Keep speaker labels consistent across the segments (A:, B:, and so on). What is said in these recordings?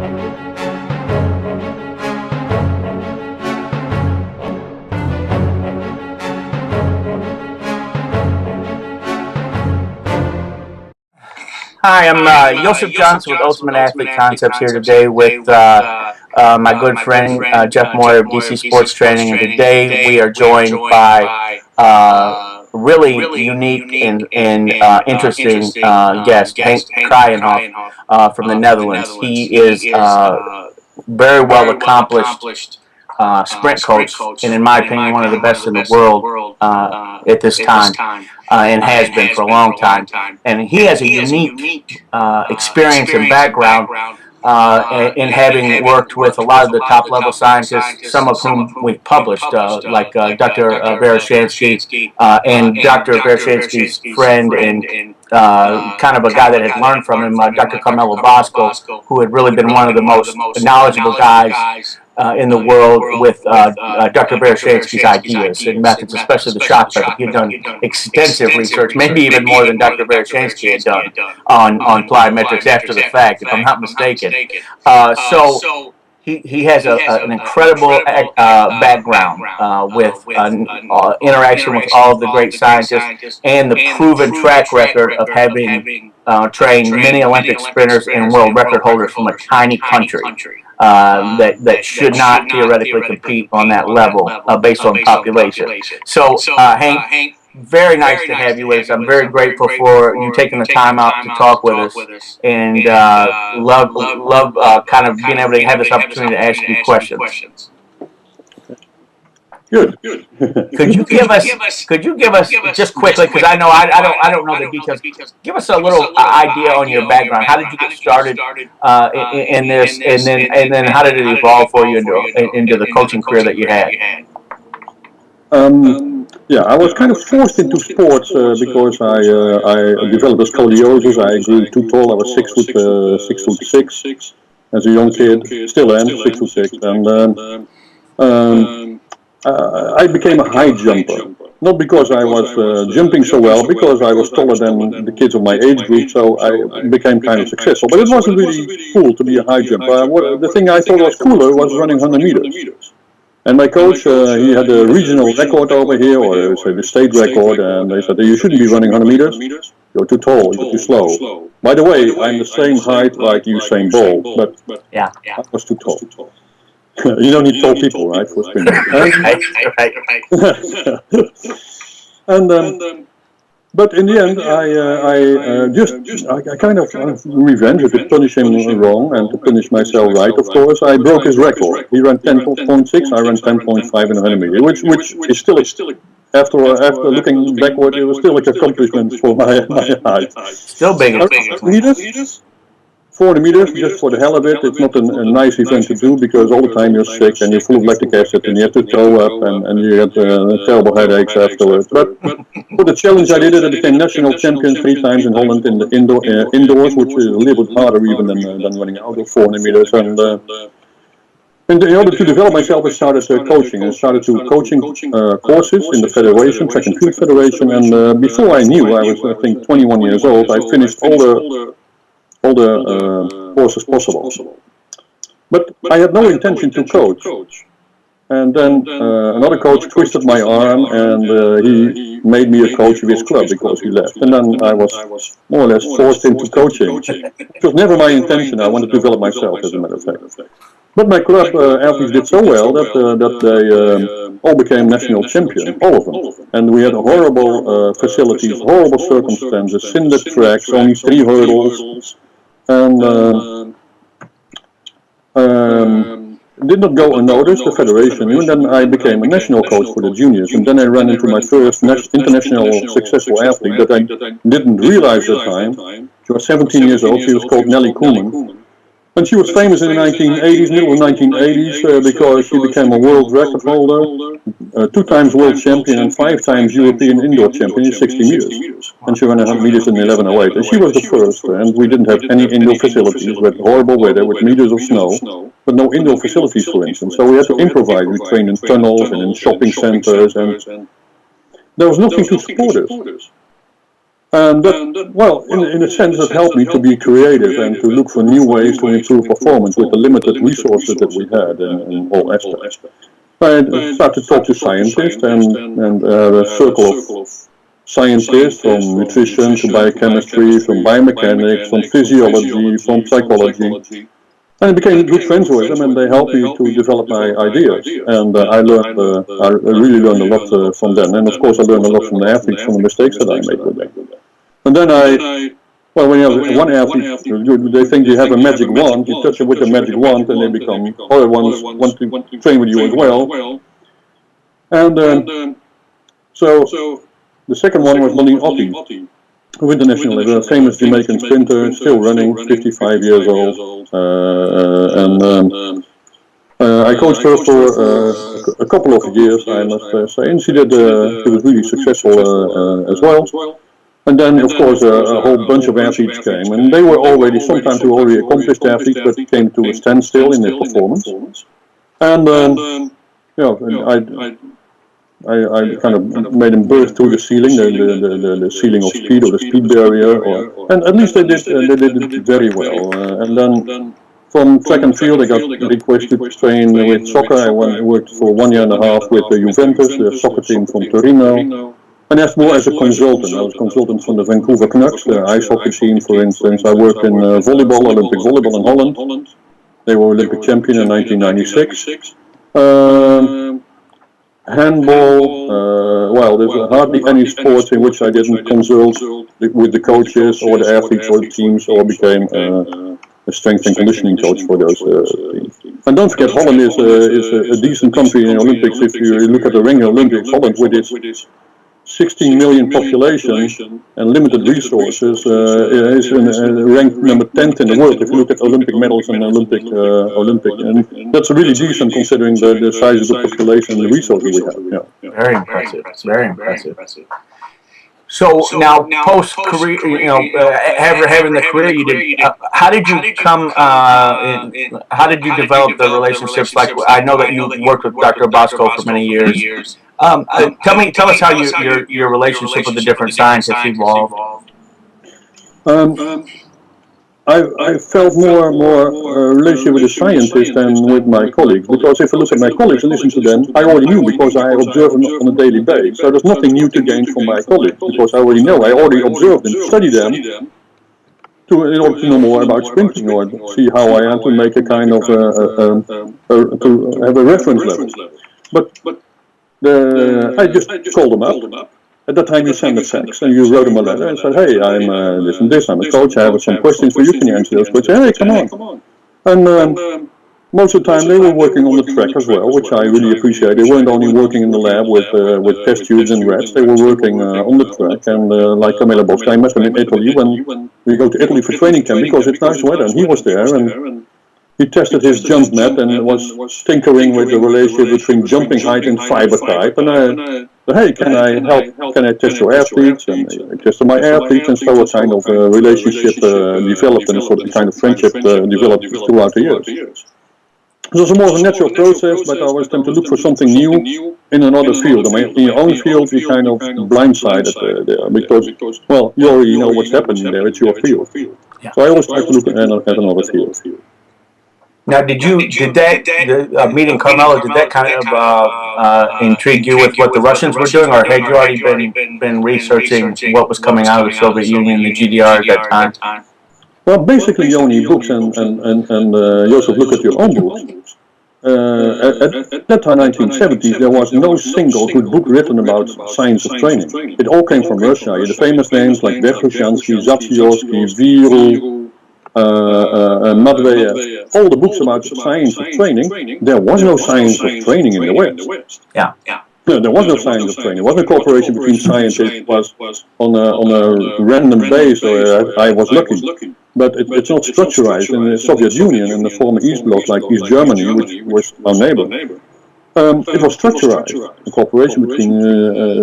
A: Hi, I'm Joseph Johnson with Ultimate Athlete Concepts here today with my good friend Jeff Moyer of DC Sports Training, and today we are joined by really unique and interesting guest, Henk Kraaijenhof from the Netherlands. He is very well accomplished sprint coach, and in my opinion, one of the best in the world at this time, and has been for a long time. And he has a unique experience and background in having worked with a lot of the top level scientists, some of whom we've published, like Dr. Veroshansky and Dr. Veroshansky's friend and kind of a guy that had learned from him, Dr. Carmelo Bosco, who had really been one of the most knowledgeable guys in the world with Dr. Veroshansky's ideas and methods, especially the shock method. He had done extensive research, maybe even more than Dr. Veroshansky had done on plyometrics after the fact, if I'm not mistaken. So he has an incredible background with interaction with all of the great scientists and the proven track record of having trained many Olympic sprinters and world record holders from a tiny country that should not theoretically compete on that level based on population. So, Henk, very nice to have you with us. I'm very grateful for you taking the time out to talk with us, and love kind of being able to have this opportunity to ask you questions.
B: Good.
A: Could you give us just quickly, because I know I don't know the details. Give us a little idea on your background. How did you get started in this, and then how did it evolve for you into the coaching career that you had?
B: Yeah, I was kind of forced into sports because I developed a scoliosis. I grew too tall. I was 6'6" as a young kid. Still am 6'6", and I became a high jumper. Not because I was jumping so well, because I was taller than the kids of my age group, so I became kind of successful. But it wasn't really cool to be a high jumper. The thing I thought was cooler was running 100 meters. And my coach, he had a regional record over here, or say the state record, and they said, you shouldn't be running 100 meters. You're too tall, you're too slow. By the way, I'm the same height like Usain Bolt, but
A: yeah,
B: I was too tall. You don't need tall people, right, for sprinting. But in the end, I kind of revenge to punish him wrong and to punish myself right. Of course, I broke his record. He ran 10.6, I ran 10.5 in 100 meters, which is still, after looking backward, it was still an accomplishment for my height.
A: Still big accomplishment.
B: 40 meters, just for the hell of it. It's not a nice event to do because all the time you're sick and you're full of lactic acid and you have to throw up and you get terrible headaches afterwards. But for the challenge I did it, I became national champion 3 times in Holland in the indoors, which is a little bit harder even than running out of 400 meters. And in order to develop myself, I started coaching. I started to coaching courses in the federation, track and field federation. And before I knew, I was I think 21 years old. I finished all the courses possible. But I had no intention to coach. And then another coach twisted my arm and he made me a coach of his club because he left. And then I was more or less forced into coaching. It was never my intention. I wanted to develop myself, as a matter of fact. But my club athletes did so well that they all became national champion, all of them. And we had horrible facilities, horrible circumstances, cinder tracks, only 3 hurdles. And did not go unnoticed, the federation knew, and then I became a national coach for the juniors, and then I ran into my first international successful athlete that I didn't realize at the time. She was 17 years old, she was called Nelly Koeman. And she was famous in the 1980s, middle of 1980s, because she became a world record holder, 2 times world champion and 5 times European indoor champion in 60 meters. And she ran 100 meters in 11:08. And she was the first, and we didn't have any indoor facilities. We had horrible weather with meters of snow, but no indoor facilities, for instance. So we had to improvise. We trained in tunnels and in shopping centers, and there was nothing to support us. And that, well, in a sense, that helped me to be creative and to look for new ways to improve performance with the limited resources that we had in all aspects. I started to talk to scientists and a circle of scientists from nutrition to biochemistry, from biomechanics, from physiology, from psychology. And I became good friends with them, and they helped me to develop my ideas. And I really learned a lot from them. And of course, I learned a lot from the athletes, from the mistakes that I made with them. And then well, when you have one athlete, they think you have a magic wand, you touch it with a magic wand, and they become, other ones want to train with you as well. And so the second one was Lonnie Otti, who internationally, a famous Jamaican sprinter, still running, 55 years old. I coached her for a couple of years, I must say, and she was really successful as well. And then, of course, a whole bunch of athletes came, and they were already, sometimes they were already accomplished athletes, but came to a standstill in their performance. And I kind of made them burst through the ceiling, the ceiling of speed or the speed barrier, and at least they did it very well. And then from track and field, I got requested to train with soccer. I worked for 1 year and a half with Juventus, the soccer team from Torino. And that's more as a consultant. I was a consultant from the Vancouver Canucks, the ice hockey team, for instance. I worked in volleyball, Olympic volleyball in Holland. They were Olympic champion in 1996. Handball, well, there's hardly any sports in which I didn't consult with the coaches or the athletes or the teams, or became a strength and conditioning coach for those teams. And don't forget, Holland is a decent country in the Olympics. If you look at the Ring Olympics, Holland with its 16 million population and limited resources is ranked number 10th in the world if you look at Olympic medals and Olympic, and that's really decent considering the size of the population and the resources we have. Yeah.
A: Very impressive. Very impressive. So now, post career, having the career you did, how did you come? How did you develop the relationships? Like, I know that you worked with Dr. Bosco for many years. Tell us how your relationship with the different scientists evolved.
B: I felt more relationship with the scientists than with my colleagues, because if I look at my colleagues and listen to them, I already knew because I observe them on a daily basis. So there's nothing new to gain from my colleagues, because I already know. I already observed them, study them, in order to know more about sprinting, or see how I am to make a kind of to have a reference level. But I just called them up. At that time, you sent a fax and you wrote them a letter and said, "Hey, I'm this and this. I'm a coach. I have some questions for you. Can you answer those questions?" "Hey, come on." And most of the time, they were working on the track as well, which I really appreciate. They weren't only working in the lab with test tubes and rats. They were working on the track. And like Camilla Bosca, I met him in Italy when we go to Italy for training camp because it's nice weather, and he was there. And he tested his jump mat and was tinkering with the relationship between jumping height and fiber type. And I said, "Hey, can I help? Can I test your athletes?" And I tested my athletes, and so a kind of relationship developed, and a sort of kind of friendship developed throughout the years. It was more of a natural process, but I always tend to look for something new in another field. I mean, in your own field, you're kind of blindsided there because, well, you already know what's happening there. It's your field. So I always try to look at another field.
A: Now, did that meeting Carmelo, did that kind of intrigue you with what the Russians were doing, or had you already been researching what was coming out of the Soviet Union and the GDR at that time?
B: Well, basically, you only books and Joseph, look at your own books. At that time, 1970s, there was no single good book written about science of training. It all came from Russia. You had the famous names like Verkhoshansky, Zatsiorski, Viru, Matveyev, all the books about science of training. There was no science of training in the West.
A: Yeah.
B: No, there was no science of training. There was no cooperation between scientists. It was on a random base, or I was lucky. But it's not structurized in the Soviet Union and the former East Bloc, like East Germany, which was our neighbor. It was structurized, the cooperation between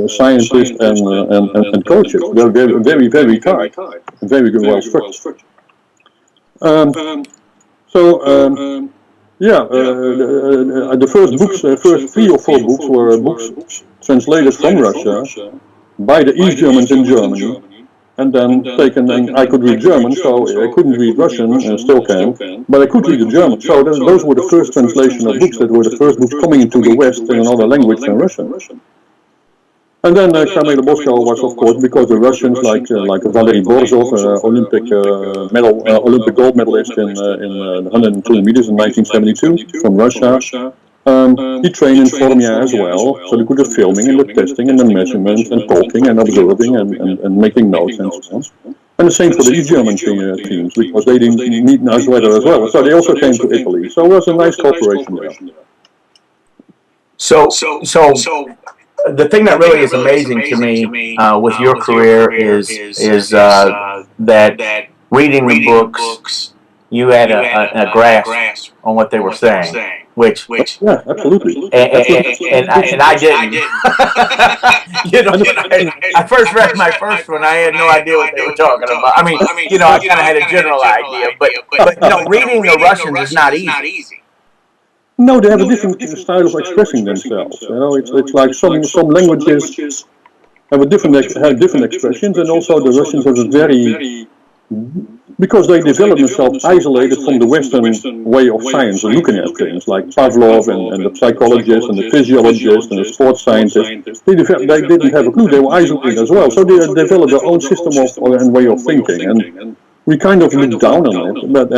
B: scientists and coaches. They were very, very tight, very well structured. The first 3 or 4 books were books translated from Russia by the East Germans in Germany, and then taken, and I could read German, so I couldn't read Russian, and still can, but I could read the German. So those were the first translation of books, that were the first books coming into the West in another language than Russian. And then Kamila Boskal was, of course, because the Russians, like Valery Borzov, Olympic gold medalist in the 102 meters in 1972 from Russia. He trained in Formia as well, so they could do filming and the testing and the measurements and talking and observing and making notes and so on. And the same for the East German teams, because they didn't need nice weather as well. So they also came to Italy. So it was a nice cooperation there.
A: So the thing that really is amazing to me with your career is that reading the books, you had a grasp on what they were saying, which
B: yeah, absolutely,
A: and I didn't. I first read my first one. I had no idea what they were talking about. I mean, I kind of had a general idea, but reading the Russians is not easy.
B: No, they have a different style of expressing themselves. It's like some languages have different expressions, and also the Russians have a very, because they developed themselves isolated from the Western way of science and looking at things, like Pavlov and the psychologists and the physiologists and the sports scientists. They didn't have a clue. They were isolated as well, so they developed their own system and way of thinking, and we kind of looked down on it. But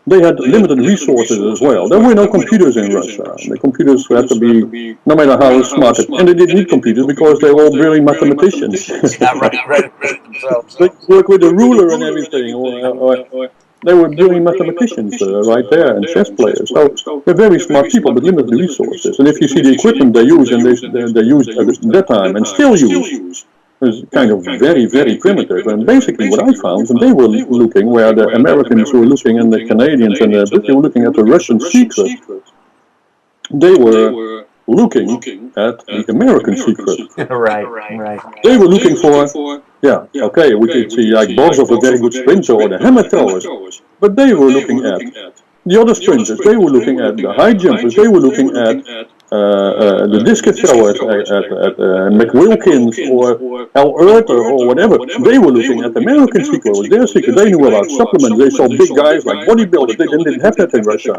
B: they had limited resources as well. There were no computers in Russia. The computers had to be, no matter how smart, and they didn't need computers because they were all brilliant mathematicians. They worked with a ruler and everything, or they were brilliant mathematicians right there, and chess players. So they're very smart people, but limited resources. And if you see the equipment they use, and they used at that time and still use, is kind of very, very primitive. And basically what I found, and they were looking where the Americans were looking and the Canadians and the Brits were looking at the Russian secret. They were looking at the American secret.
A: Right.
B: They were looking for, okay, we could see like Borzov, a very good sprinter, or the hammer throwers, but they were looking at the other sprinters. They were looking at the high jumpers. They were looking at the discus throwers, at McWilkins or Al Urter or whatever. They were looking at the American secret. It was their secret. They knew about supplements. They saw big guys like bodybuilders. They didn't have that in Russia.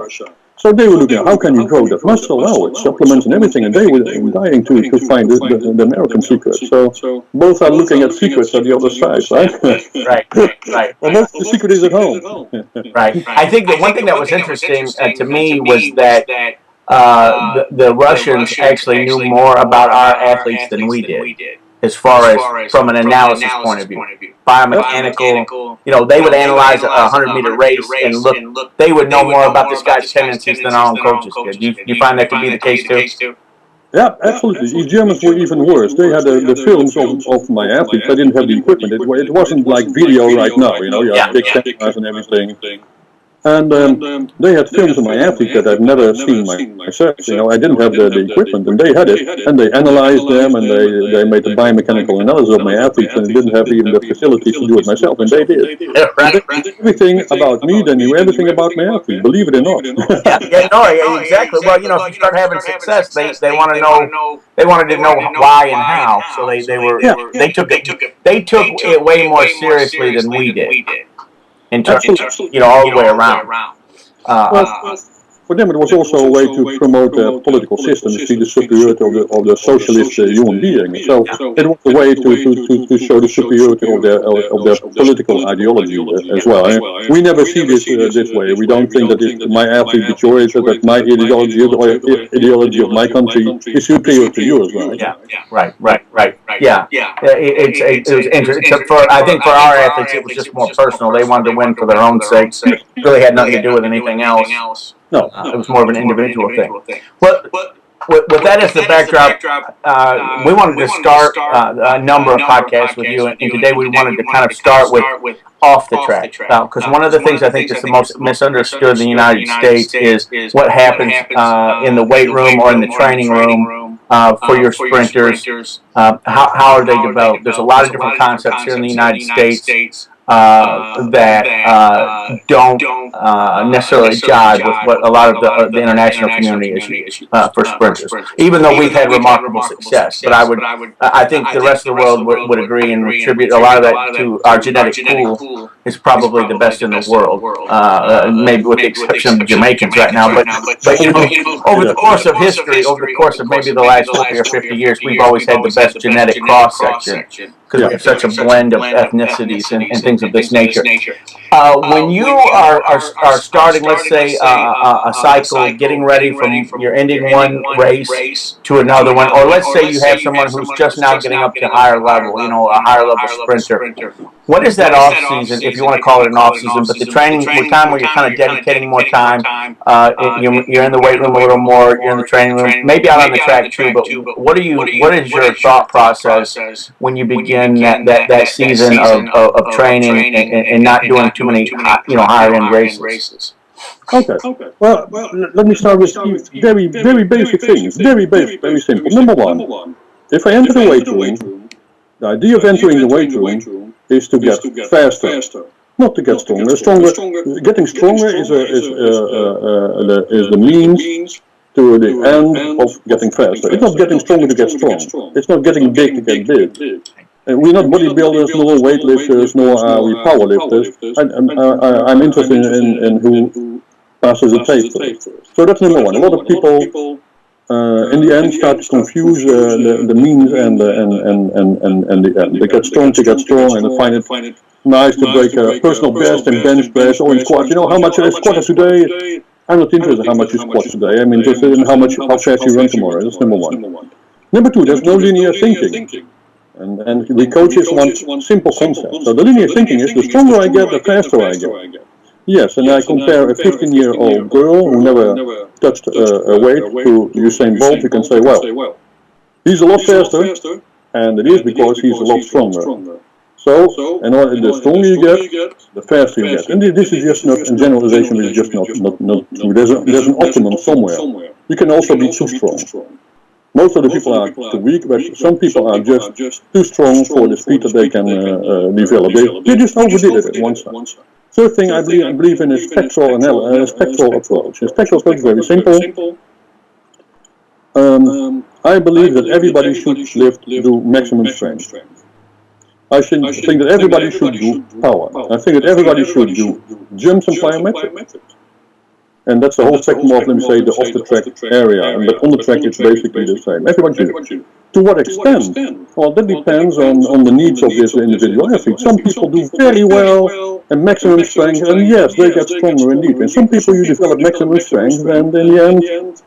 B: So they were looking at how can you grow that muscle? Oh, it's supplements and everything. And they were dying to find the American secret. So both are looking at secrets at the other side, right?
A: Right.
B: Well, most of the secret is at home.
A: Right. I think the one thing that was interesting to me was that the Russians actually knew more about our athletes than we did, as far as from an analysis point of view. Biomechanical, they would analyze a 100-meter race and look. They would know more about this guy's tendencies than our own coaches did. Do you find that to be the case too?
B: Yeah, absolutely. These Germans were even worse. They had the films of my athletes. They didn't have the equipment. It wasn't like video right now. You have big cameras and everything. And they had films of my athletes that I've never seen myself. I didn't have the equipment, and they had it, and they analyzed them, and they made the biomechanical analysis of my athletes, and didn't have even the facilities to do it myself, and they did.
A: Right.
B: They knew everything about me. They knew everything about my athletes. Believe it or not.
A: Exactly. Well, if you start having success, they want to know. They wanted to know why and how. So they took it way more seriously than we did. In terms, all the way around.
B: For them, it was also a way to promote their political system, to see the superiority of the socialist human being. So it was a way to show the superiority of their political ideology as well. We never see this way. We don't think that my athlete is yours, that my ideology or ideology of my country is superior to yours, right?
A: Right. Yeah. It was interesting. I think for our athletes, it was just more personal. They wanted to win for their own sake. It really had nothing to do with anything else.
B: No,
A: it was more of an individual thing. But with that as the backdrop, we wanted to start a number of podcasts with you, and today we wanted to kind of start with off the track. Because one of the things I think is the most misunderstood in the United States is what happens in the weight room or in the training room for your sprinters. How are they developed? There's a lot of different concepts here in the United States. that don't necessarily jive with what a lot of the international community is for sprinters. Even though we've had remarkable success, but I think the rest of the world would agree and attribute a lot of that to our genetic pool is probably the best in the world. Maybe with the exception of the Jamaicans right now, but over the course of history, over the course of maybe the last 40 or 50 years, we've always had the best genetic cross section because we have such a blend of ethnicities and things of this nature. When you are starting, let's say, a cycle, getting ready from you're ending one race to another one, or let's say you have someone who's just now getting up to higher level, a higher level sprinter. What is that off season, if you want to call it an off season, but the training time where you're kind of dedicating more time, you're in the weight room a little more, you're in the training room, maybe out on the track too, but what is your thought process when you begin that season of training and not doing too many higher end races?
B: Okay. Well, let me start with very, very basic things. Very basic, very simple. Number one, if I enter the weight room, the idea of entering the weight room is to get faster, not to get stronger. Getting stronger is the means to the end of getting faster. It's not getting stronger to get strong. It's not getting big to get big. We're not bodybuilders, nor weightlifters, nor are we powerlifters. I'm interested in who passes the tape first. So that's number one. A lot of people in the end start to confuse the means and the end. They get strong to get strong and they find it nice to break a personal best in bench press or in squat. You know how much I squatted today? I'm not interested in how much you squat today. I'm interested in how fast you run tomorrow. That's number one. Number two, there's no linear thinking. And the coaches want simple concepts. So the linear thinking is the stronger I get, the faster I get. Yes, and I compare a 15-year-old girl who never touched a weight to Usain Bolt. You can say, well, he's a lot faster, and it is because he's a lot stronger. So, and the stronger you get, the faster you get. And this is just not, in generalization, is just not true. There's an optimum somewhere. You can also be too strong. Most of the people are too weak, but some people are just too strong for the speed that they can develop. They just overdid it at one side. Third thing I believe in is spectral approach. A spectral approach is very simple. I believe that everybody should do maximum strength. I think that everybody should do power. I think that everybody should do jumps and plyometrics. And that's the whole spectrum of, let me say, the off-the-track area. But on the track, it's basically the same. Everyone should do it. To what extent? Well, that depends on the needs of this individual athlete. Some people do very well and maximum strength, and yes, they get stronger indeed. And some people you develop maximum strength, and in the end,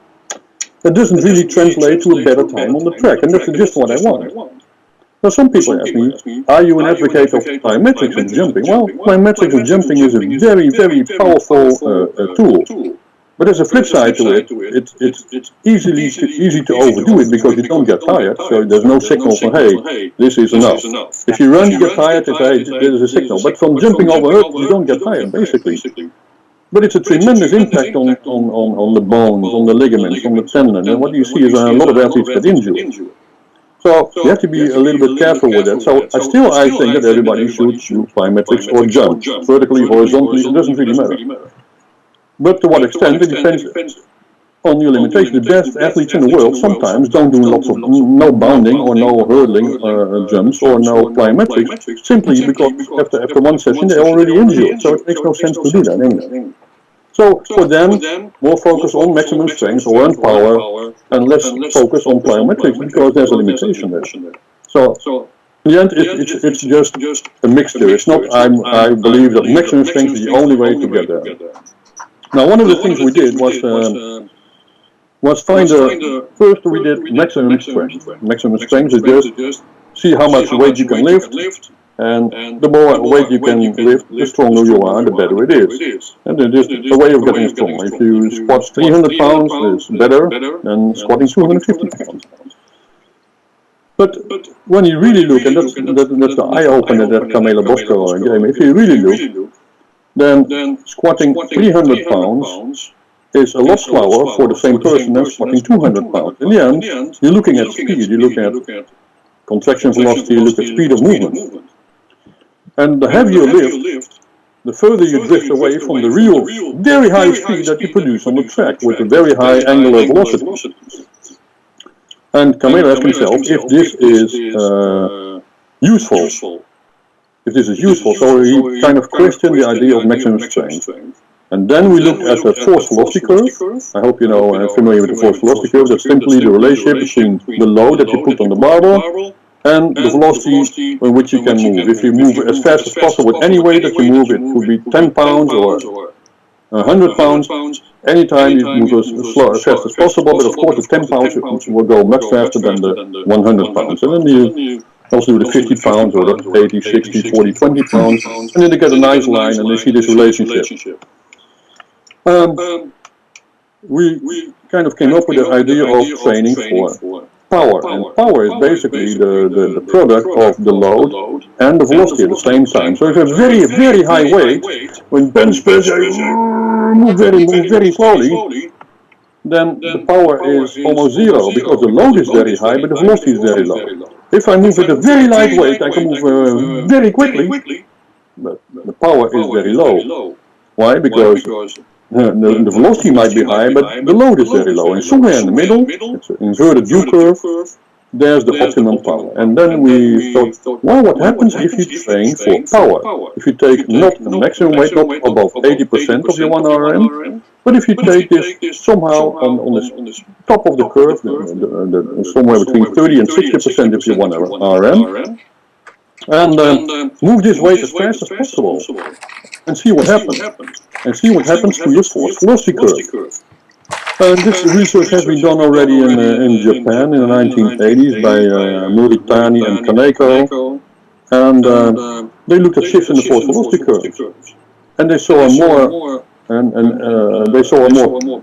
B: that doesn't really translate to a better time on the track. And that's just what I want. Now, some people ask me, are you an advocate of plyometrics and jumping? Well, plyometrics and jumping is a very, very powerful tool. But there's a flip side to it. It's easy to overdo it because you don't get tired. So there's no signal for, hey, this is enough. If you run, you get tired. Hey, there is a signal. But from jumping over hurdles, you don't get tired, basically. But it's a tremendous impact on the bones, on the ligaments, on the tendon. And what you see is a lot of athletes get injured. So you have to be a little bit careful with that. So I think that everybody should do plyometrics or jump, vertically, horizontally, it doesn't really matter. But to what extent, it depends on your limitation. The best athletes in the world sometimes don't do lots of no bounding or no hurdling jumps or no plyometrics, simply because after one session they're already injured. So it makes no sense to do that anyway. So for them, more focus on maximum strength or on power, and less focus on plyometrics because there's a limitation there. So in the end, it's just a mixture. It's not. I believe that maximum strength is the only way to get there. Now, one of the things we did was find first we did maximum strength. Maximum strength is just see how much weight you can lift. And the more weight you can lift, the stronger you are, the better it is. And it is a way of getting stronger. If you squat 300 pounds, it's better than squatting 250 pounds. But when you really look, and that's the eye-opener that Camilla Bosco gave me, if you really look, then squatting 300 pounds is a lot slower for the same person than squatting 200 pounds. In the end, you're looking at speed, you look at contraction velocity, you look at speed of movement. And the heavier lift, the further you drift away from the real very high speed that you produce on the track with a very high angular velocity. And Camille asked himself if this is useful. If this is useful, so he kind of questioned the idea of maximum strength. And then we looked at the force velocity curve. I hope you know familiar with the force velocity curve. That's simply the relationship between the load that you put on the barbell and the velocity in which you can move. If you move as fast as possible with any weight that you move, it could be 10 pounds or 100 pounds. Anytime you move as fast as possible, but of course the 10 pounds will go much faster than the 100 pounds. And then you also do the 50 pounds or the 80, 60, 40, 20 pounds, and then they get a nice line and they see this relationship. We kind of came up with the idea of training for power, and power is basically the product of the load and the velocity at the same time. So if you have very high weight, when bench press move very slowly, then the power is almost zero because the load is very high but the velocity is very low. If I move with a very light weight, I can move very quickly, but the power is very low. Why? Because the velocity might be high, but the load is very low. And somewhere in the middle, it's an inverted U-curve, there's the optimum power. And then we thought, well, what happens if you train for power? If you take not the maximum weight, not above 80% of your 1 RM, but if you take this somehow on the top of the curve, somewhere between 30 and 60% of your 1 RM, and move this weight as fast as possible, and see what happens. And see what happens to your force velocity curve. This research has been done already in Japan in the 1980s by Muritani and Kaneko, and they looked at shifts in the force velocity curve, and they saw a more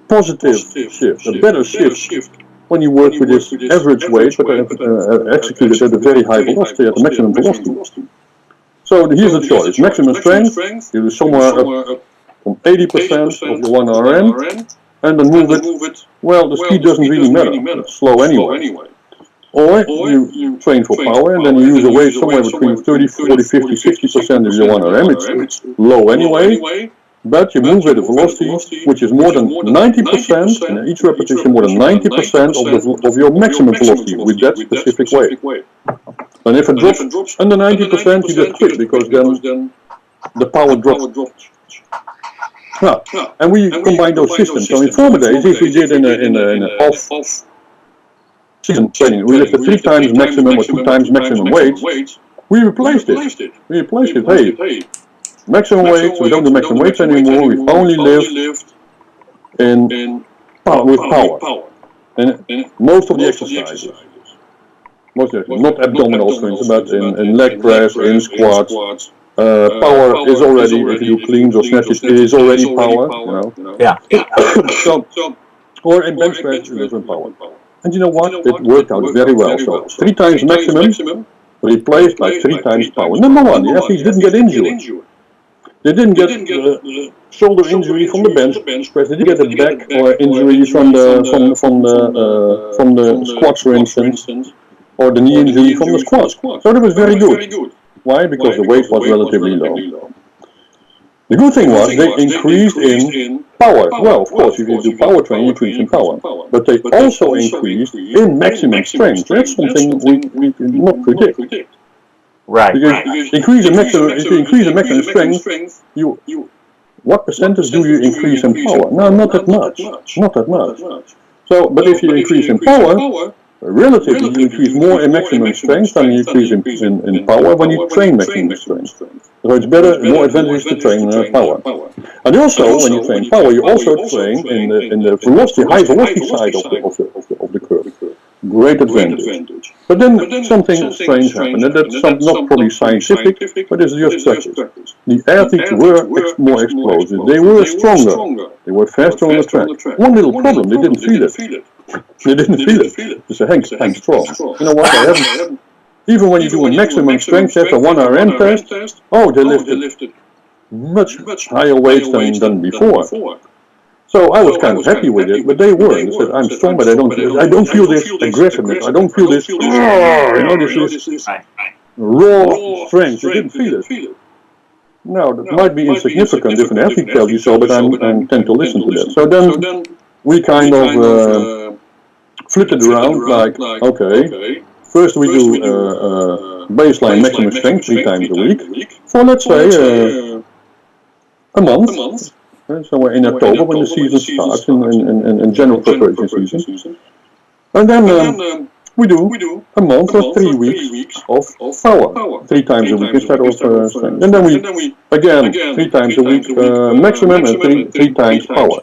B: positive shift, a better shift when you work with this average weight, but executed at a very high velocity, at the maximum velocity. So here's the choice: maximum strength, you do somewhere up from 80% of the 1 RM, and then move it. Well, the speed doesn't really matter; it's slow anyway. Or you train for power, and then you use a weight somewhere between 30, 40, 50, 60% of your 1 RM. It's low anyway, but you move at a velocity which is more than 90%, in each repetition more than 90% of your maximum velocity with that specific weight. And if it drops under 90%, you just quit, because then the power drops. And we combine those systems. So in former days, if we did in an off-season training, we lifted 3 times maximum or 2 times maximum weights, we replaced it. Hey, maximum weights, we don't do maximum weights anymore, we only lift with power. And most of the exercises. Not abdominals, for instance, but in leg press, in squats. Power is already, if you do cleans or snatches, it is already power,
A: Yeah.
B: or in bench press, it is in power. And you know what? It worked out very well. So 3 times maximum replaced by 3 times power. Number one, the athletes didn't get injured. They didn't get shoulder injury from the bench press. They didn't get a back or injury from the squats, for instance, or the knee injury from the squat. So that was very good. Why? Because the weight was relatively low. The good thing was they increased in power. Well, of course, if you do power training, you increase in power. But they also increased in maximum strength. That's something we did not predict.
A: Right.
B: Because if you increase the maximum strength, what percentage do you increase in power? No, not that much. So, but if you increase in power, relatively you increase more in maximum strength than you increase in power when you train maximum strength. So it's better, more advantageous to train power. And also, when you train power, you also train in the velocity, high velocity side of the curve. Great advantage. But then something strange happened, and that's not probably scientific, but it's just practice. The athletes were more explosive, they were stronger, they were faster on the track. One little problem, they didn't feel it. They said, Henk, I'm strong. You know what, I haven't. Even when you do a maximum strength test, a 1 RM test, they lifted much higher weights than before. So I was kind of happy with it, but they weren't. They said, I'm strong, but I don't feel this aggressiveness. I don't feel this, raw strength, you didn't feel it. Now, that might be insignificant if an athlete tells you so, but I tend to listen to that. So then we kind of flip it around, like, okay, first we do baseline maximum strength 3 times a week for, let's say, a month. Somewhere in October when the season starts, in general preparation season. And then we do a month or 3 weeks of power, 3 times a week instead of strength. And then we, again, 3 times a week maximum and 3 times power.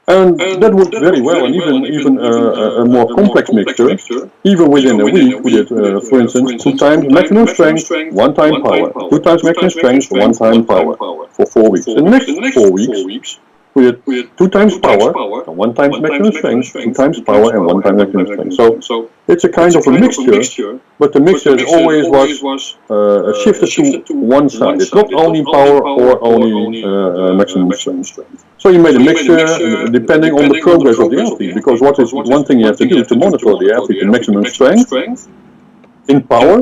B: And that worked very well, and even a more complex mixture, even within a week, we did, for instance, 2 times maximum strength, 1 time power, 2 times maximum strength, 1 time power, for 4 weeks. In the next 4 weeks, we did 2 times power, 1 times maximum strength, 2 times power, and 1 time maximum strength. So it's a kind of a mixture, but the mixture always was shifted to one side. It's not only power or only maximum strength. So you made a mixture depending on the progress of the athlete, because what is one thing you have to do is to monitor the athlete, the maximum strength in power,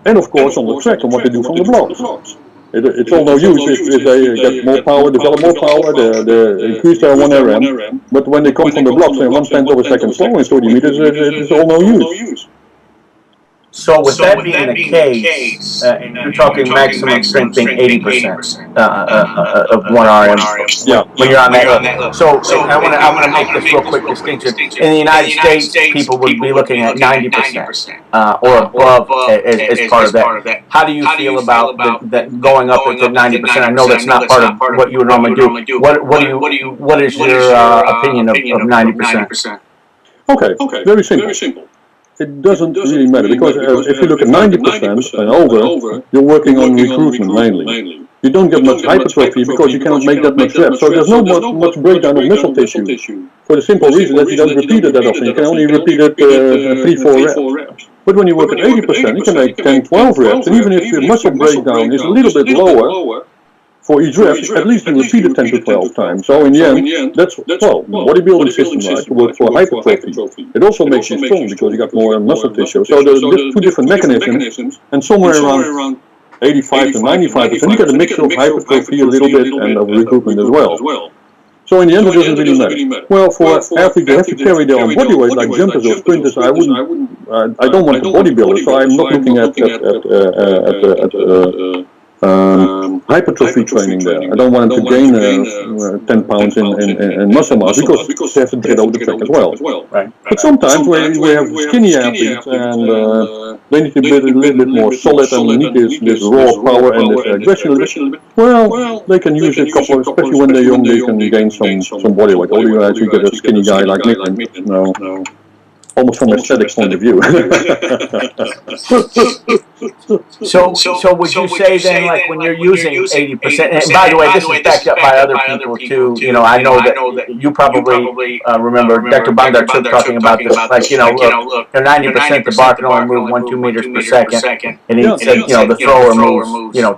B: and of course on the track and what they do from the blocks. It's all no use if they get more power, develop more power, they increase their 1 RM, but when they come from the blocks and 1/10 of a second slower in 30 meters, it's all no use.
A: So with that being the case, you're talking maximum strength being 80% of 1 RM.
B: Yeah.
A: When you're on that level. So I want to make this real quick distinction. In the United States, people would be looking at 90% or above as part of that. How do you feel about that going up to 90%? I know that's not part of what you would normally do. What is your opinion of 90%?
B: Okay, very simple. It doesn't really matter, because if you look at 90% and over, you're working on recruitment mainly. You don't get much hypertrophy because you cannot make that much reps. So there's no much breakdown of muscle tissue, for the simple reason that you don't repeat it that often. You can only repeat it 3-4 reps. But when you work at 80%, you can make 10-12 reps, and even if your muscle breakdown is a little bit lower for each rep, at least you repeat it 10 to 12 times. So in the end, that's, well, bodybuilding system like to work for hypertrophy. It also makes you strong because you got more muscle tissue. So there's 2 different mechanisms, and somewhere around 85 to 95%, you get a mixture of hypertrophy a little bit and of recruitment as well. So in the end, it doesn't really matter. Well, for athletes, they have to carry their own body weight, like jumpers or sprinters. I don't want to bodybuild, so I'm not looking at hypertrophy training there. I don't want them to gain 10 pounds in muscle mass because they have to get over the track as well.
A: Right.
B: But sometimes we have skinny athletes and they need to be a little bit more solid and need this raw power and this aggression. Well, they can use a couple, especially when they're young, they can gain some body weight. Otherwise, you get a skinny guy like Nick. No. Almost from an aesthetic point of view.
A: So would you say then, like when you're using 80%, and by the way, this is backed up by other people too, I know that you probably remember Dr. Bondarchuk talking about this, like, look, they're 90%, the bar can only move 1-2 meters per second, and he said, the thrower moves,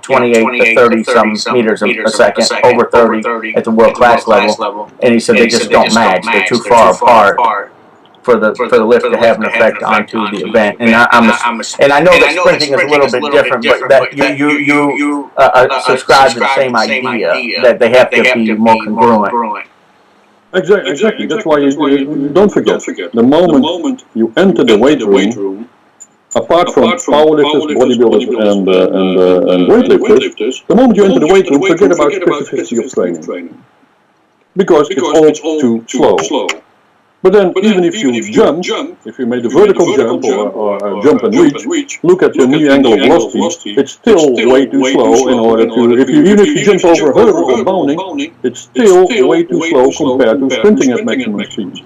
A: 28 to 30 some meters a second, over 30 at the world class level, and he said they just don't match, they're too far apart for the lift to have an effect onto the event, and I know that sprinting is a little bit different, but that you subscribe to the same idea that they have to be more congruent.
B: Exactly. That's why you don't forget. The moment you enter the weight room, apart from powerlifters, bodybuilders, and weightlifters, the moment you enter the weight room, forget about specificity of training, because it's all too slow. But then, even if you jump, if you made a vertical jump or jump and reach, look at your knee angle of velocity, it's still way too slow in order to, even if you jump over a hurdle or bounding, it's still way too slow compared to sprinting at maximum speed.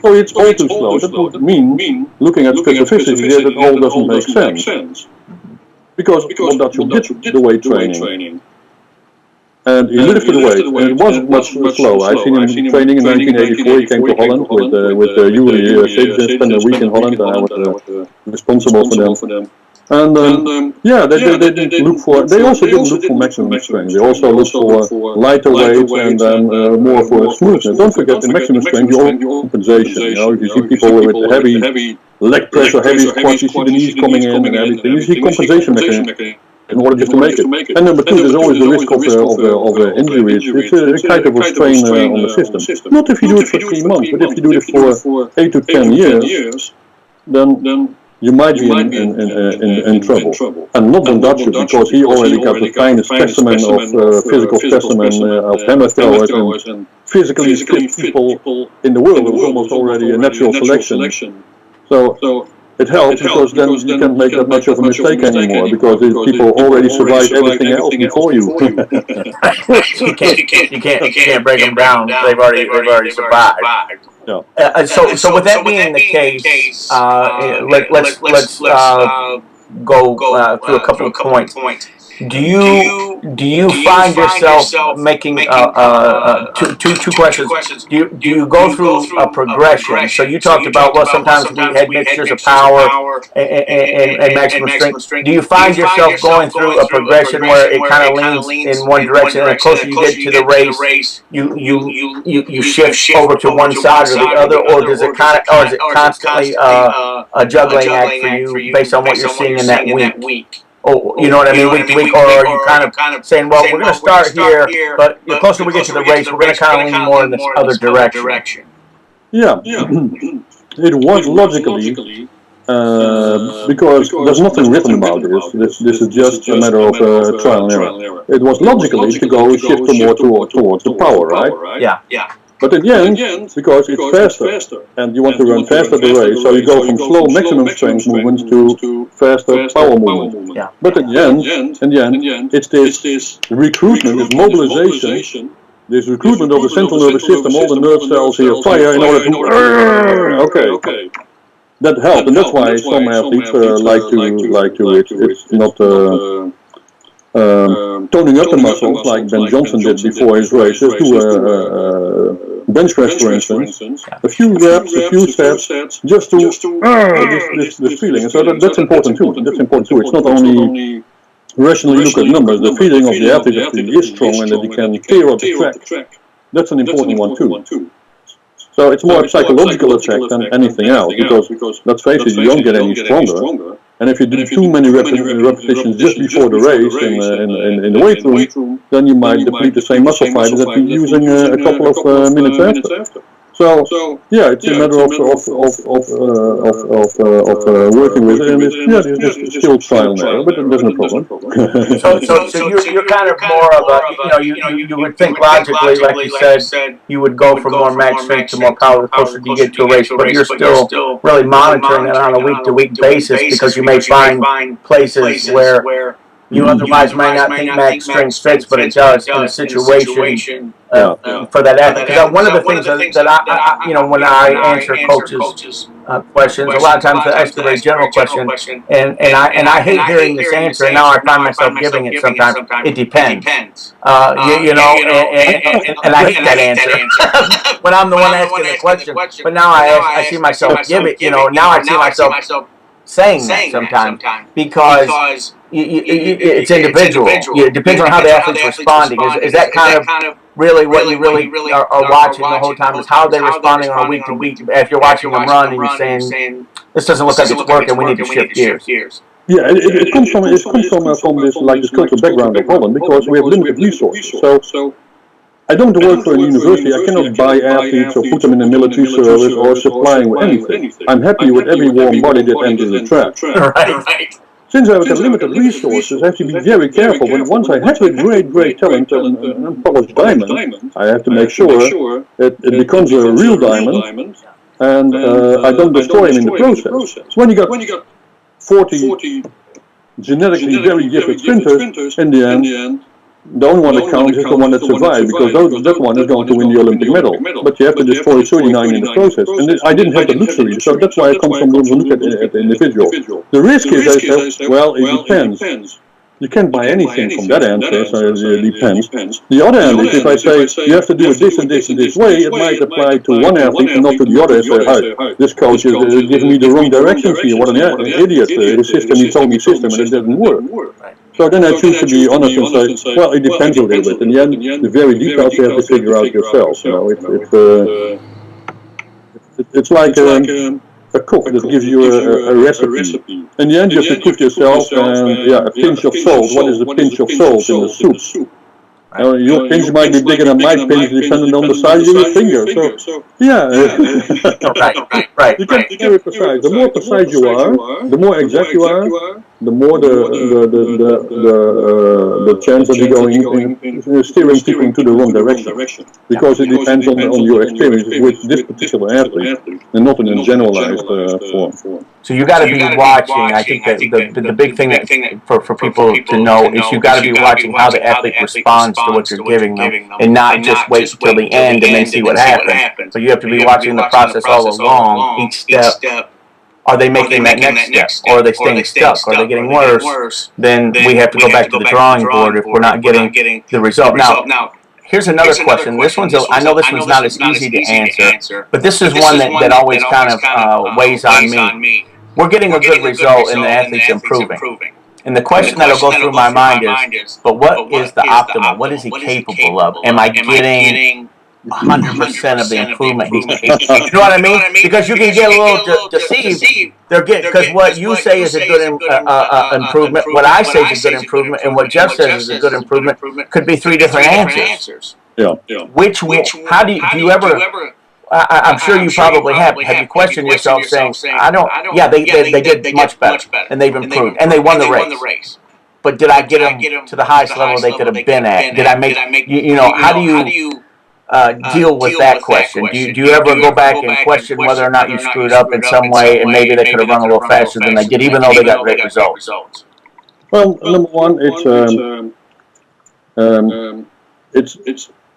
B: So it's all too slow. That would mean, looking at specificity, that it all doesn't make sense. Because Bondarchuk did the weight training. And he lifted the weight, and it wasn't much slow. I've seen him training in 1984. He came to Holland with Yuri Sejden, spent a week in Holland, and I was responsible for them. And they didn't look for. They also didn't look for maximum strength. They also looked for lighter weights and then more for smoothness. Don't forget, in maximum strength, you always compensation. You know, if you see people with heavy leg press or heavy squats, you see the knees coming in and everything. You see compensation mechanism in order just to make it. And number two, there's always the risk of injury. It's a kind of a strain on the system. Not if you do it for 3 months, but if you do it for 8 to 10 years, then you might be in trouble. And not on Dutch, because he already got the finest specimen of physical specimen of hammer throwers and physically fit people in the world. It was almost already a natural selection. So it helps because then you can't make that much of a mistake anymore, because these people already survived everything else before you.
A: You can't break them down. They've already survived.
B: Yeah.
A: So with that being the case, let's go through a couple of points. Do you find yourself making two questions? Do you go through a progression? So you talked about, well, sometimes we had mixtures of power and maximum strength. Do you find yourself going through a progression where it kind of leans in one direction, and the closer you get to the race, you shift over to one side or the other, or is it constantly a juggling act for you based on what you're seeing in that week? Oh, you know what I mean, week to week, or are you kind of saying, well, we're going to start here, but the closer we get to the race, we're going to kind of lean more in this other direction?
B: Yeah, it was logically, because there's nothing written about this. This is just a matter of trial and error. It was logically to go shift more towards the power, right?
A: Yeah.
B: But in the end, because it's faster, and you want to run faster the race, so you go from slow maximum strength movements to faster power movement.
A: Yeah.
B: But in the end, it's this recruitment, this mobilization, this recruitment of the central nervous system, all the nerve cells here fire in order to. Okay. That helped, and that's why some athletes like to. It's not. Toning up the muscles like Ben Johnson did before his races, do bench press, for instance, a few reps, a few sets, just to this feeling. And so that's important too. It's not only rationally look at numbers. The feeling of the athlete actually is strong and that he can clear up the track. That's an important one too. So it's more a psychological effect than anything else, because let's face it, you don't get any stronger. And if you do too many repetitions just before the race in the weight room, then you might deplete the same muscle fibers that you're using a couple of minutes after. So yeah, it's a matter of working with it, and it's still trial and error, but there's no problem.
A: So you're kind of more of a, you would think logically, like you said, you would go from more max strength to more power the closer you get to a race, but you're still really monitoring it on a week-to-week basis, because you may find places where you otherwise might not think max strength fits, but it does in a situation for that athlete. Because one of the things that I when I answer coaches' questions, a lot of times they ask a very general question, and I hate hearing this answer, and now I find myself giving it sometimes. It depends. And I hate that answer when I'm the one asking the question. But now I see myself give it. Now I see myself saying that sometimes, because it's individual. It depends on how the athlete's responding. Is that kind of really what you really are watching the whole time? Is how they're responding on a week to week? If you're watching them run and you're saying, this doesn't look like it's working, we need to shift gears.
B: Yeah, it comes from this cultural background of Holland, because we have limited resources. So I don't work for a university. I cannot buy athletes or put them in the military service or supplying with anything. I'm happy with every warm body that enters the track.
A: Right.
B: Since I have limited resources, I have to be very careful. When once I have a great talent and a polished diamond, I have to make sure that it becomes a real diamond, and I don't destroy him in the process. When you got 40 genetically very gifted sprinters, in the end, the only one that counts is the one that survives, because that one is going to win the Olympic medal. But you have to destroy 39 in the process. And I didn't have the luxury, so that's why I come from the look at the individual. The risk is, I said, well, it depends. you can't buy anything from that answer, so it depends. The other end is if I say you have to do it this and this and this way, it might apply to one athlete and not to the other. I say, hi, this coach is giving me the wrong directions here. What an idiot! His system, he told me system, and it doesn't work. So then I choose to be honest and say, well, it depends a little bit. In the end, the very details you have to figure out yourself. You know, it's like a cook that gives you a recipe. In the end, you have to cook yourself, and yeah, a pinch of salt. What is a pinch of salt in the soup? Your pinch might be bigger than my pinch, depending on the size of your finger. So, yeah,
A: right.
B: you can be very precise. The more precise you are, the more exact you are, the more the chance of you steering people into the wrong direction. Because it depends on your experience with this particular athlete, and not in a generalized form.
A: So you got to be watching. I think that the big thing that for people to know is you got to be watching how the athlete responds to what you're giving them, and not just wait till the end and then see what happens. So you have to be watching the process all along, each step. Are they making that next step? Or are they staying stuck? Or are they getting worse? Then we have to go back to the drawing board if we're not getting the result. Now, here's another question. This one's, I know this one's not as easy to answer, but this is one that always kind of weighs on me. We're getting a good result and the athlete's improving. And the question that'll go through my mind is, but what is the optimal? What is he capable of? Am I getting 100% of the improvement he's capable? You know what I mean? Because you can get a little deceived. Because what you say is a good improvement, what I say is a good improvement, and what Jeff says is a good improvement could be three different answers.
B: Yeah.
A: How do you ever? I'm sure you probably have. Have you questioned yourself saying, yeah, they did much better, and they've improved, and they won the race. But did I get them to the highest level they could have been at? Did I make, how do you deal with that question? Do you ever go back and question whether or not you screwed up in some way, and maybe they could have run a little faster than they did, even though they got great results?
B: Well, number one, it's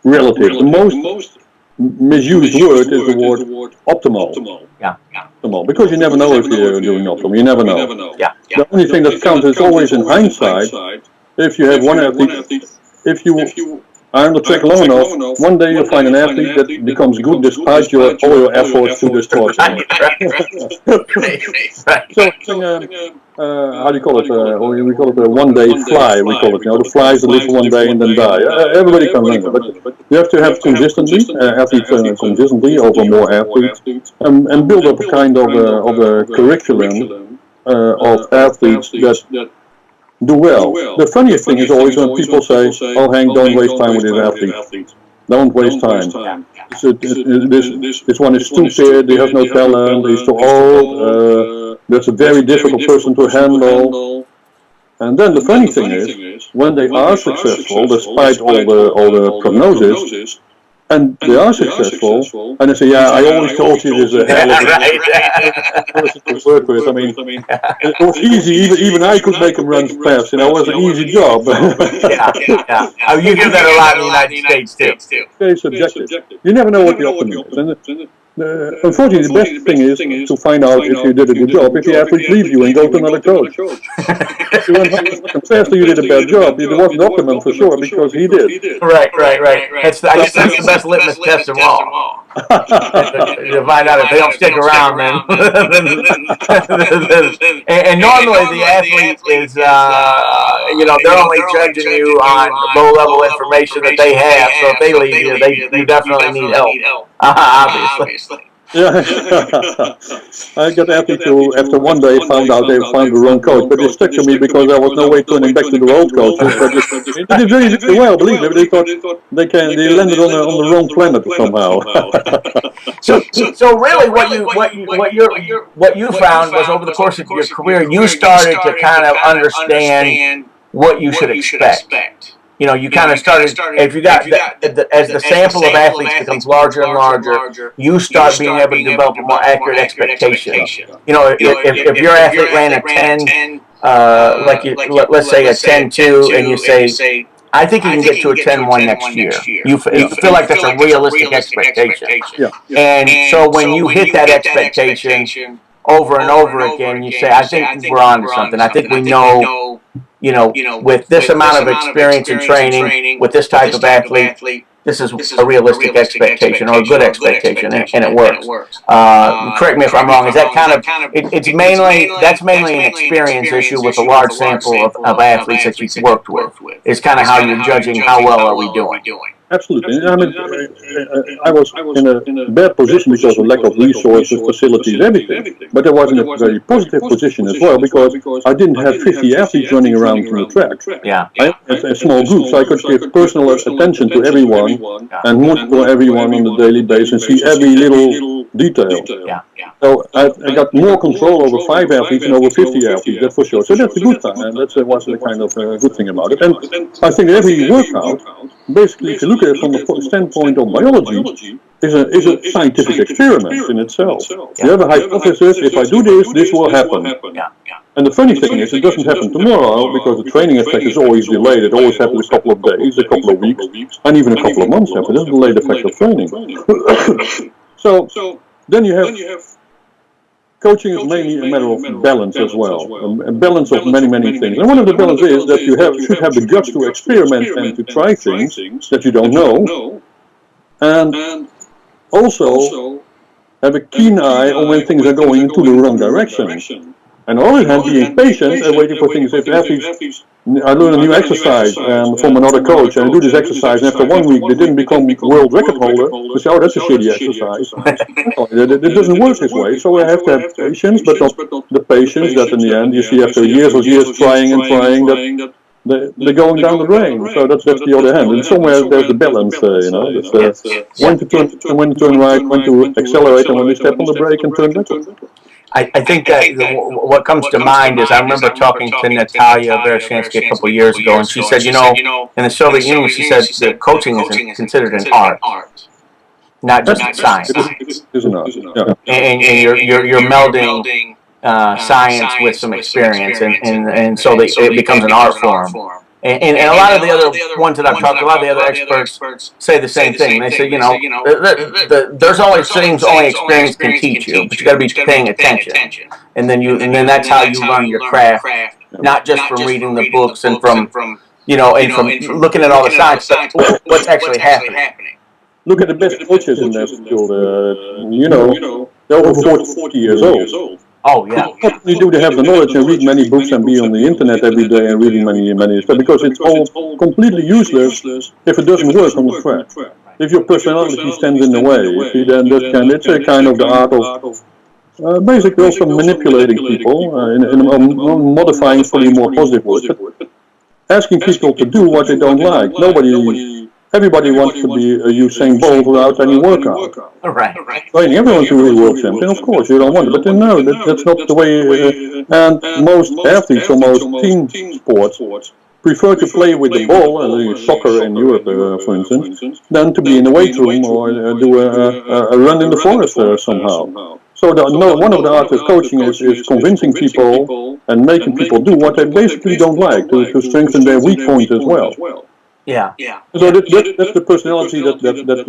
B: relative. The most misused word is the word optimal.
A: Yeah.
B: Optimal, because you never know if you're doing optimal. You never know.
A: Yeah.
B: The only thing that counts is always in hindsight. If you have one athlete, if you are on the track long enough, one day you'll find an athlete that becomes good despite all your efforts to destroy him. So, how do you call it? We call it a one-day fly. We call it. The flies that live one day and then die. Everybody can learn it, but you have to have consistently athletes consistently over more athletes, and build up a kind of a curriculum of athletes that do well. The funniest thing is always when people say, "Oh, Henk, don't waste time with this athlete. Don't waste time. This one is stupid. He has no talent. He's too old. That's a very difficult person to handle." And then the funny thing is, when they are successful, despite all the prognosis, and they are successful, and they say, "Yeah, I always told you this is a hell of a person to work with." I mean, it was easy. Even I could make him run fast. It was an easy job.
A: Yeah. You hear that a lot in the United States too.
B: Very subjective. You never know what the optimum is. And unfortunately, the best thing is to find out if you did a good job if the athlete leaves you and go to another coach. If you went faster, you did a bad job. It wasn't optimum for sure because he did.
A: Right. I guess that's the best litmus test of all. You find out if they don't stick around, then. And normally the athlete is, they're only judging you on low-level information that they have. So if they leave you, you definitely need help. Obviously.
B: Yeah, I got athletes who, after one day, found out they found the wrong coach, but they stuck to me because there was no way turning back to the old coaches. But they did very well, believe me. They thought they landed on the wrong planet somehow.
A: So really, what you found was over the course of your career, you started to kind of understand what you should expect. You kind of started, if you got, as the sample of athletes becomes larger and larger, you start being able to develop a more accurate expectation. If your athlete ran a 10, let's say a 10-2, and you say, I think he can get to a 10-1 next year. You feel like that's a realistic expectation. And so when you hit that expectation over and over again, you say, I think we're on to something. I think we know with this amount of experience and training with this type of athlete, this is a realistic expectation or a good expectation, and it works. Correct me if I'm wrong. Is that kind of that's mainly an experience issue with a large sample of athletes that you've worked with. Is kind of how you're judging how well are we doing.
B: Absolutely. I mean, I was in a bad position because of lack of resources, facilities, everything. But I was in a very positive position as well because I didn't have 50 athletes running around on the track.
A: Yeah.
B: I had a small group, so I could give personal attention to everyone and monitor everyone on a daily basis and see every little detail.
A: Yeah.
B: So I got more control over 5 athletes and over 50 athletes, that's for sure. So that's a good thing, and that was the kind of good thing about it. And I think every workout, basically, if you look at it from a standpoint of biology, is a scientific experiment in itself. You have a hypothesis, if I do this, this will happen.
A: Yeah.
B: And the funny thing is, it doesn't happen tomorrow because the training effect is always delayed. It always happens a couple of days, a couple of weeks, and even a couple of months after. That's the delayed effect of training. So then you have coaching is mainly a matter of balance as well, a balance of many things. And one of the balances is that you should have the guts to experiment and to try things that you don't know, and also have a keen eye on when things are going into the wrong direction. And on the other hand, being patient and waiting for things. If athletes, I learn a new exercise from another coach, and I do this exercise, and after 1 week they didn't become world record holder, they say, oh, that's a shitty exercise. It doesn't work this way, so I have to have patience, but not the patience that in the end, you see after years trying that they're going down the drain. So that's the other hand. And somewhere there's the balance, That's, when to turn right, when to accelerate, and when to step on the brake and turn back.
A: I think that what comes to mind is I remember talking to Natalia Veroshansky a couple of years ago, and she said, in the Soviet Union, she said that coaching is considered an art, not just science.
B: It is an art. Yeah.
A: And you're melding science with some experience, and so it becomes an art form. And a lot of the other ones that I've talked to, a lot of the other experts say the same thing. They say, there's always things only experience can teach you, but you got to be paying attention. And then that's how you learn your craft, not just from reading the books and from looking at all the science, but what's actually happening.
B: Look at the best coaches in that field. They're over 40 years old.
A: Oh, yeah.
B: Not only do they have the knowledge and read many books and be on the internet every day and reading many stuff, because it's all completely useless if it doesn't work on the track. If your personality stands in the way, it's a kind of the art of basically also manipulating people in a modifying, fully more positive way, but asking people to do what they don't like. Everybody wants to be a Usain Bolt without any workout.
A: Right.
B: Training everyone to be a world champion, of course, you don't want it. But no, that's not the way. And most athletes or most team sports prefer to play with the ball, soccer in Europe, for instance, than to be in the weight room or do a run in the forest somehow. So one of the arts of coaching is convincing people and making people do what they basically don't like, to strengthen their weak points as well.
A: Yeah.
B: So that's the personality that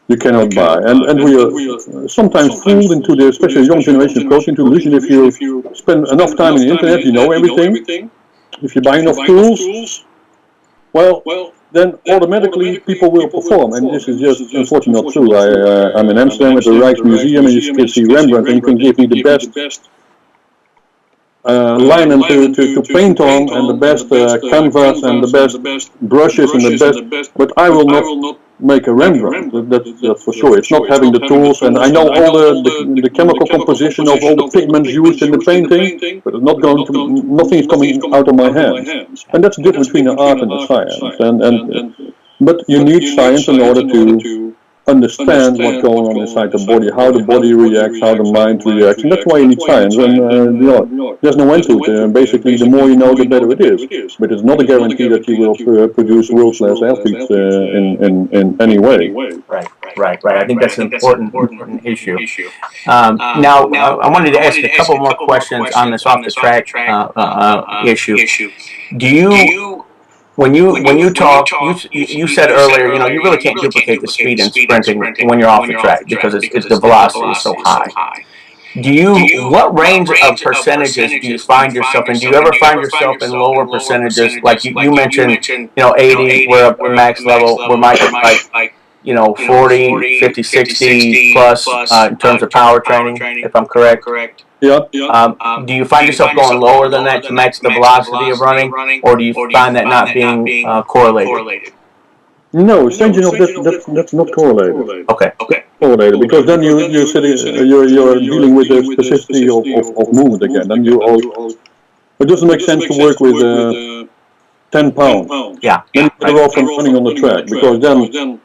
B: you cannot buy, and we are sometimes fooled into the, especially young generation, coaching to illusion. If you spend enough time on the internet, you know everything. If you buy enough tools, well, then automatically people will perform, and this is just unfortunately not true. I'm in Amsterdam at the Rijksmuseum, and you can see Rembrandt, and you can give me the best linen to paint on, and the best canvas, and the best brushes, and the best, but I will not make a Rembrandt, that's for sure. It's not having the tools, and I know all the chemical composition of all the pigments used in the painting, but nothing is coming out of my hands. And that's the difference between the art and the science. But you need science in order to understand what's going on inside the body, how the body reacts, how the mind reacts, and that's why you need science. And there's no end to it. Basically, the more you know, the better it is. But it's not a guarantee that you will produce world-class athletes in any way.
A: Right. I think that's an important issue. Now, I wanted to ask a couple more questions on this off-the-track issue. Do you? When you talk, you said earlier, you really can't duplicate the speed in sprinting when you're off the track because it's the velocity is so high. What range of percentages do you find yourself in? Do you ever find yourself in lower percentages? Like you mentioned, 80, we're up at max level. We might be like, 40, 50, 60 plus in terms of power training, if I'm correct.
B: Yeah.
A: Do you find yourself going lower than that to match the velocity of running, or do you find that not being correlated?
B: No, changing of that's not correlated.
A: Okay.
B: Correlated because then you're sitting you're dealing with the specificity of movement again. Then it doesn't make sense to work with 10 pounds.
A: Yeah.
B: Then you're better off from running on the track because then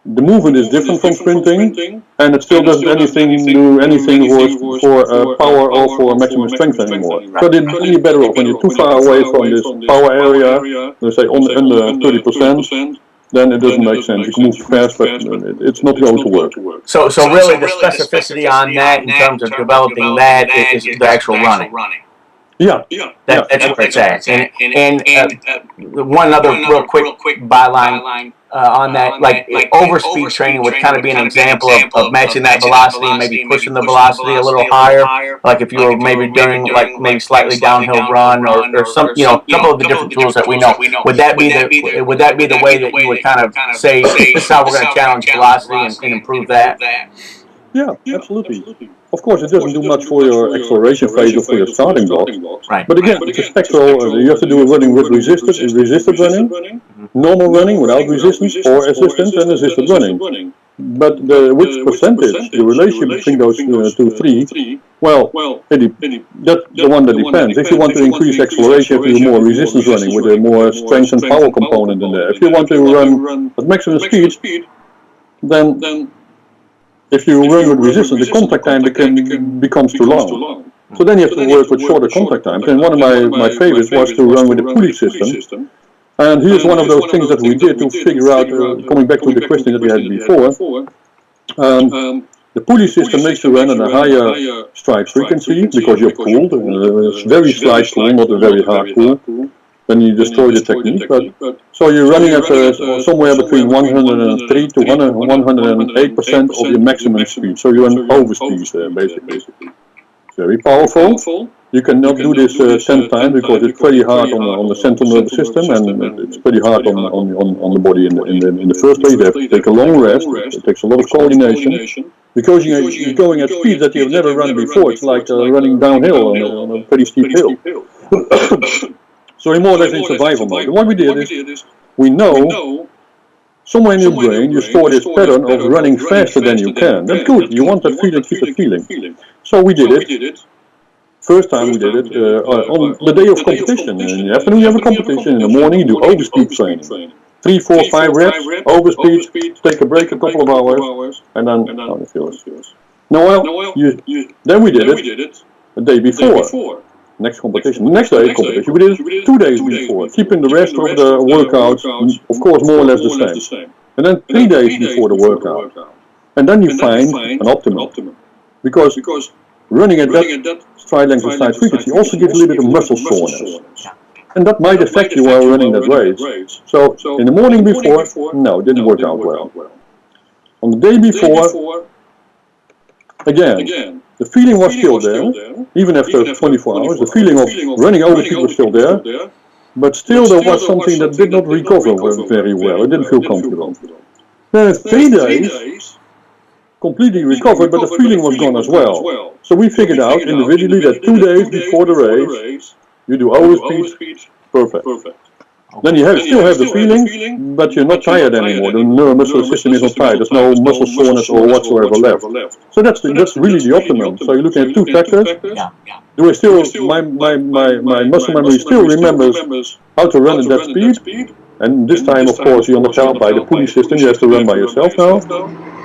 B: the movement is different from sprinting, and it still doesn't do anything for power or for maximum strength anymore. So then you're better off when you're too far away from this power area, let's say under 30%, then it doesn't make sense. You can move fast, but it's not going to work.
A: So really the specificity on that in terms of developing that is the actual running.
B: Yeah.
A: That's where it's at. And one other real quick byline on that, like overspeed training would kind of be an example of matching that velocity and maybe pushing the velocity a little higher. Like if you were maybe doing like maybe slightly downhill run or some, a couple of the different tools that we know. Would that be the way that you would kind of say this is how we're going to challenge velocity and improve that?
B: Yeah, absolutely. Of course, it doesn't do much for your acceleration phase or for your starting blocks.
A: Right.
B: But again, it's a spectral. You have to do a running with resisted running, normal running without resistance, or assistance and assisted running. But which percentage, the relationship between those three, well, that's the one that depends. If you want to increase acceleration, you have to do more resistance running with a more strength and power component in there. If you want to run at maximum speed, then if you run with resistance, the contact time becomes too long. So then you have to work with shorter contact times. And one of my favorites was to run with a pulley system. And here's one of those things that we did to figure out, coming back to the question that we had before, the pulley system makes you run at a higher stride frequency because you're pulled. It's very slight pull, not a very hard pull. Then you destroy the technique. But so you're running at somewhere between 103 to 108% of your maximum speed. So you're on overspeed, basically. Very powerful. You cannot do this 10 times because it's pretty hard on the central nervous system, and it's pretty hard on the body in the first place. You have to take a long rest. It takes a lot of coordination because you're going at speeds that you've never run before. It's like running downhill on a pretty steep hill. So you're more or less in survival mode. And what we did is, we know somewhere in your brain you store this pattern of running faster than you can. That's good. You want that feeling, keep the feeling. So we did it. First time we did it on the day of competition. In the afternoon you have a competition. In the morning you do overspeed training. 3, 4, 5 reps, overspeed, take a break a couple of hours, and then on the field. Then we did it the day before. Next competition. The next day competition we did it 2 days before, keeping the rest of the workouts, of course, more or less the same. And then 3 days before the workout. And then you find an optimum. Because running at that stride length and stride frequency also gives a little bit of muscle soreness. And that might affect you while running that race. So in the morning before, no, it didn't work out well. On the day before, again, the feeling was still there, even after 24 hours. The feeling of running overspeed was still there, but still there was something that did not recover very well. It didn't feel comfortable. Then in 3 days, completely recovered, but the feeling was gone as well. So we figured out individually that 2 days before the race, you do overspeed, perfect. Then you still have the feeling, but you're not tired anymore. The neuromuscular system is not tired. There's no muscle soreness or whatsoever left. So that's really the optimum. So you're looking at 2 factors. Do I still, my muscle memory still remembers how to run at that speed. And this time, of course, you're not helped by the pulley system. You have to run by yourself now.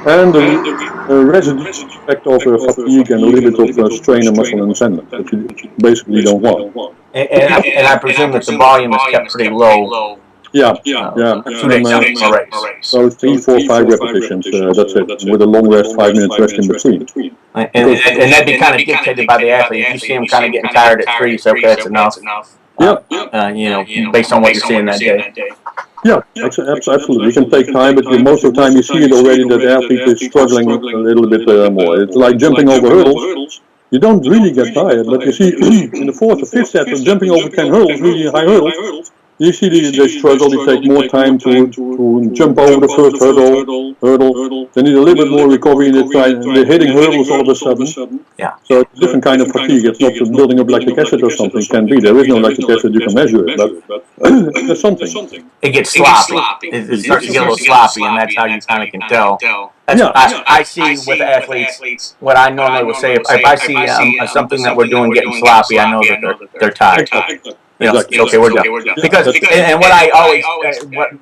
B: And the residue effect of fatigue and a little bit of strain of muscle and tendon that you basically don't want.
A: And I presume that the volume is kept pretty low.
B: Yeah.
A: 2 days after a race.
B: So 3, 4, 5 repetitions. That's it. With a long rest, 5 minutes rest in between.
A: And that'd be kind of dictated by the athlete. If you see him kind of getting tired at 3, so okay, that's enough. Based on what you're seeing that day.
B: Yeah, absolutely. You can take time, but most of the time you see it already that the athlete is struggling a little bit more. It's like jumping over hurdles. You don't really get tired, but you see in the fourth or fifth set of jumping over 10 hurdles, really high hurdles, you see they struggle, they take more time to jump over the first hurdle. They need a little bit more recovery and they're hitting hurdles all of a sudden.
A: Yeah.
B: So it's a different kind of fatigue. It's not building up lactic acid or something. It can be. There is no lactic acid, you can measure it, but there's something.
A: It gets sloppy. It starts to get a little sloppy, and that's how you kind of can tell. I see with athletes what I normally would say. If I see something that we're doing getting sloppy, I know that they're tired.
B: Exactly.
A: Okay, we're done. Because and what I always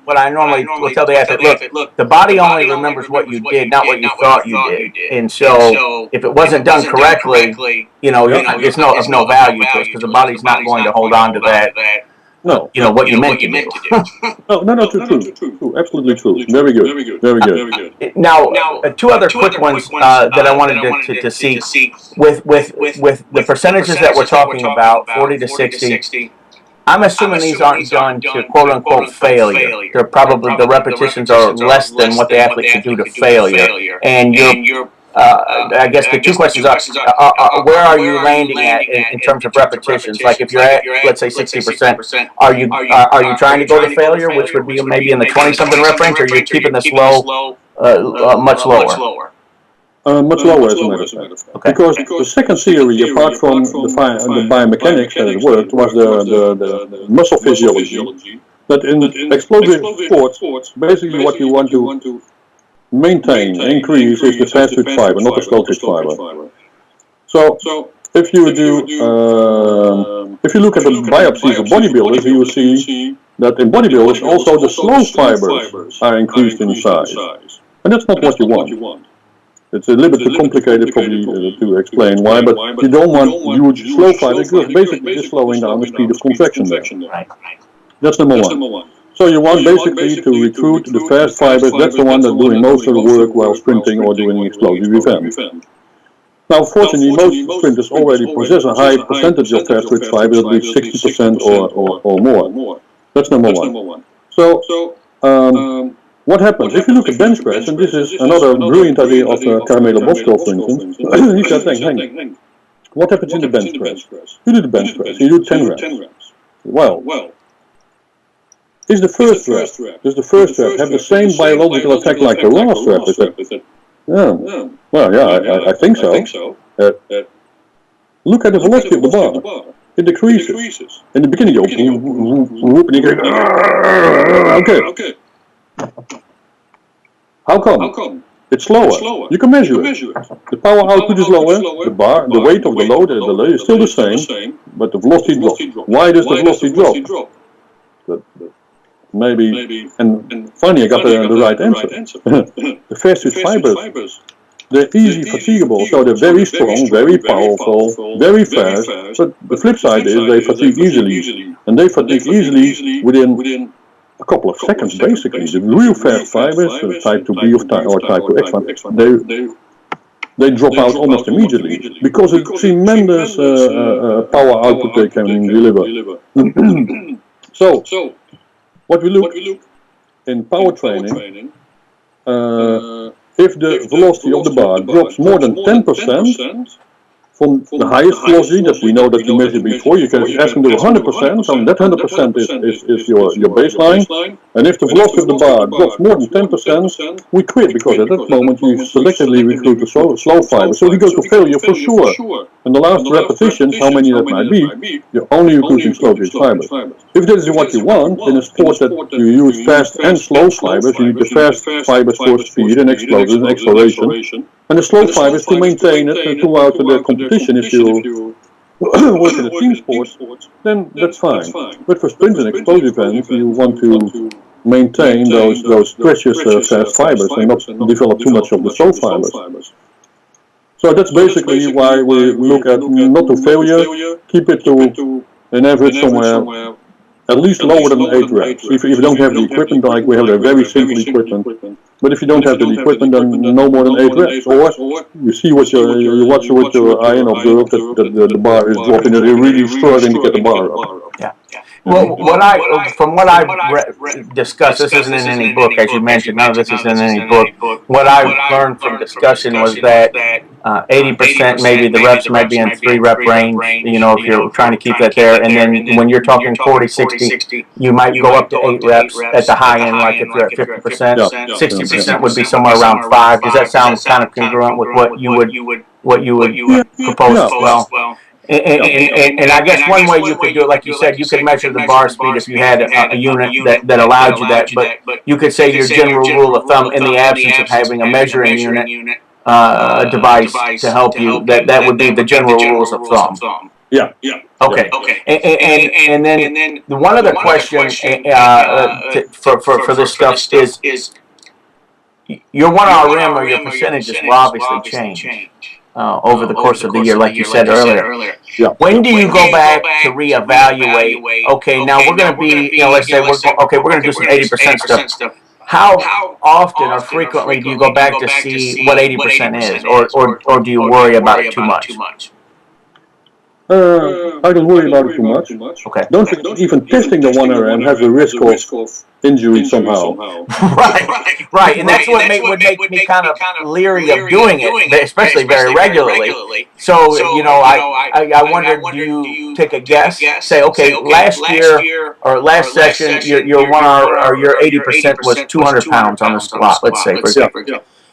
A: what I normally will tell the athlete, look, the body only remembers what you did, not what you thought you did. And so if it wasn't done correctly, it's of no value to us because the body's not going to hold on to that.
B: No.
A: What you meant to do.
B: No, true. Absolutely true. Very good.
A: Now, two other quick ones that I wanted to see with the percentages that we're talking about, 40 to 60. I'm assuming these aren't done to quote unquote failure. They're probably the repetitions are less than what the athlete could do to failure. And I guess the two questions are where are you landing at in terms of repetitions? Like if you're at, let's say 60%, are you trying to go to failure, which would be maybe in the 20-something rep range, or you're keeping this low, much lower?
B: Much lower, as a matter of fact. Okay. Because the second theory, apart from the biomechanics that it worked, was the muscle physiology. That in explosive sports, basically what you want to maintain, increase is the fast twitch fiber, not the slow twitch fiber. So if you look at the biopsies of bodybuilders, you will see that in bodybuilders also the slow fibers are increased in size, and that's not what you want. It's a little bit too complicated probably to explain why, but you don't want huge slow fibers because basically you're slowing down the speed of contraction there. That's number one. So you want basically to recruit the fast fibers. That's the one that's doing most of the work while sprinting or doing explosive events. Now, fortunately, most sprinters already possess a high percentage of fast twitch fibers, at least 60% or more. That's number one. So what happens if you look at bench press, and this is another brilliant idea of Carmelo Bosco, for instance. He said, Henk, what happens in the bench press? You do the bench press, you do 10 reps. Well, does the first rep have the same biological effect like the last rep? I think so. Look at the velocity of the bar. It decreases. In the beginning, you whoop, and you go, okay. How come? It's slower. You can measure it. The power output is lower. The weight of the load is still the same, but the velocity drops. Why does the velocity drop? Maybe, and finally I got the right answer. The fast twitch fibers, they're easy fatigable, so they're very strong, very powerful, very fast, but the flip side is they fatigue easily, and they fatigue easily within a couple of seconds basically. The real fast fibers, type 2B or type 2X1, they drop out almost immediately, because of the tremendous power output they can deliver. So, what we look in power training, if the velocity of the bar drops more than 10% from the highest velocity that we know that you measured before, you can ask them to 100%, so that 100% is your baseline, and if the velocity of the bar drops more than 10%, we quit, because at that moment you selectively recruit the slow fiber, so we go to failure for sure. And the last repetitions, how many that might be, you're only recruiting slow twitch fibers. If this is what you want, in a sport that you use fast and slow fibers, you need the fast fibers for speed and explosives and acceleration, and the slow fibers to maintain it throughout the competition. If you work in a team sport, then that's fine. But for sprint and explosive events, you want to maintain those precious fast fibers and not develop too much of the slow fibers. So that's basically why we look at not to failure, keep it to an average somewhere at least lower than 8 reps. If you don't have the equipment, like we have a very simple equipment, but if you don't have the equipment, then no more than 8 reps. Or you see you watch with your eye and observe that the bar is dropping, and you're really struggling to get the bar up.
A: Yeah. Well, from what I've discussed, this isn't in any book, as you mentioned. None of this is in any book. What I've learned from discussion was that 80% maybe the reps might be in 3 rep range, if you're trying to keep that there. And then when you're talking 40, 60, you might go up to 8 reps at the high end, like if you're at 50%.
B: Yeah.
A: 60% would be somewhere around 5. Does that sound kind of congruent with what you would propose as well? And I guess one way you could do it, like you said, you could measure the bar speed if you had a unit that allowed you that. But you could say your general rule of thumb, in the absence of having a measuring unit device to help you, that would be the general rules of thumb.
B: Yeah.
A: Okay. And then the one other question for this stuff is your 1RM or your percentages will obviously change over the course of the year, like you said earlier.
B: Yeah.
A: When do you go back to reevaluate? Okay, now we're going to be, let's say we're going to do some 80% stuff. How often or frequently do you go back to see what 80% is, or do you worry about it too much?
B: I don't worry about it too much.
A: Okay.
B: Don't forget, even testing the 1RM has a risk of injury somehow.
A: Right, and that's what would make me kind of leery of doing it, especially very regularly. So, I wondered, do you take a guess? Say, okay, last year or last session, your 1R or your 80% was 200 pounds on the squat, let's say, for example.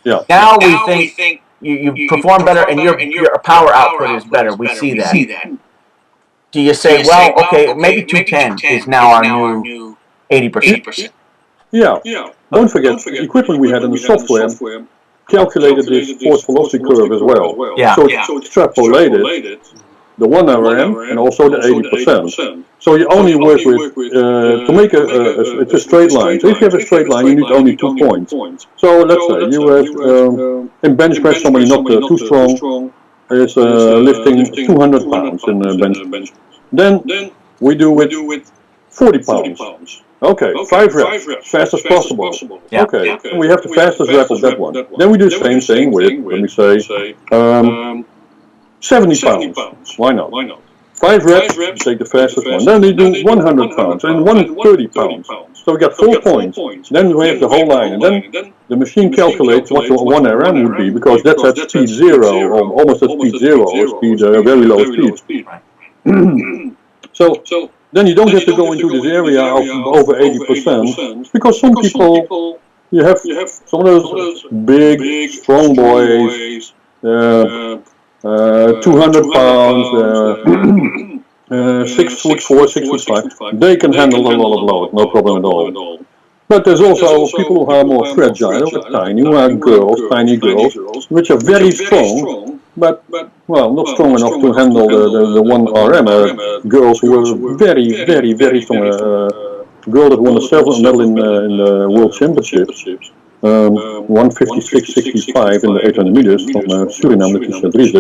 B: Yeah.
A: Now we think you perform better and your power output is better. We see that. Do you say, well, okay, maybe 210 is now our new 80%?
B: Yeah. Don't forget, the equipment we had in the software calculated this force velocity curve as well.
A: Yeah.
B: So it extrapolated the 1RM and also the 80%. So you only work with, to make it's a straight line. So if you have a straight line, you need only 2 points. So let's say you have, in bench press, somebody not too strong is lifting 200 pounds in bench. Then we do with 40 pounds. Okay, 5 reps, fast as possible.
A: Yeah.
B: Okay, and we have the fastest rep of that one. Then we do the same thing with, let me say, 70 pounds. Why not? 5 reps, you take the fastest one. Then we do 100 pounds and 130 pounds. So we got 4 points. Then we have the whole line. And then the machine calculates what your 1RM would be, because that's at speed 0, or almost at speed 0, or speed, very low speed. So then you don't have to go into this area of over 80%, because some people, you have some of those big, strong boys, 200 pounds, 6'4", 6'5", they can handle a lot of load, no problem at all. But there's also people who are more fragile, tiny, who are girls, tiny girls, which are very strong, but, well, not strong enough to handle the 1RM. Girls who were very, very, very strong. Girl that won a silver medal in the World Championships, 156.65 in the 800 meters from Suriname, Patrice.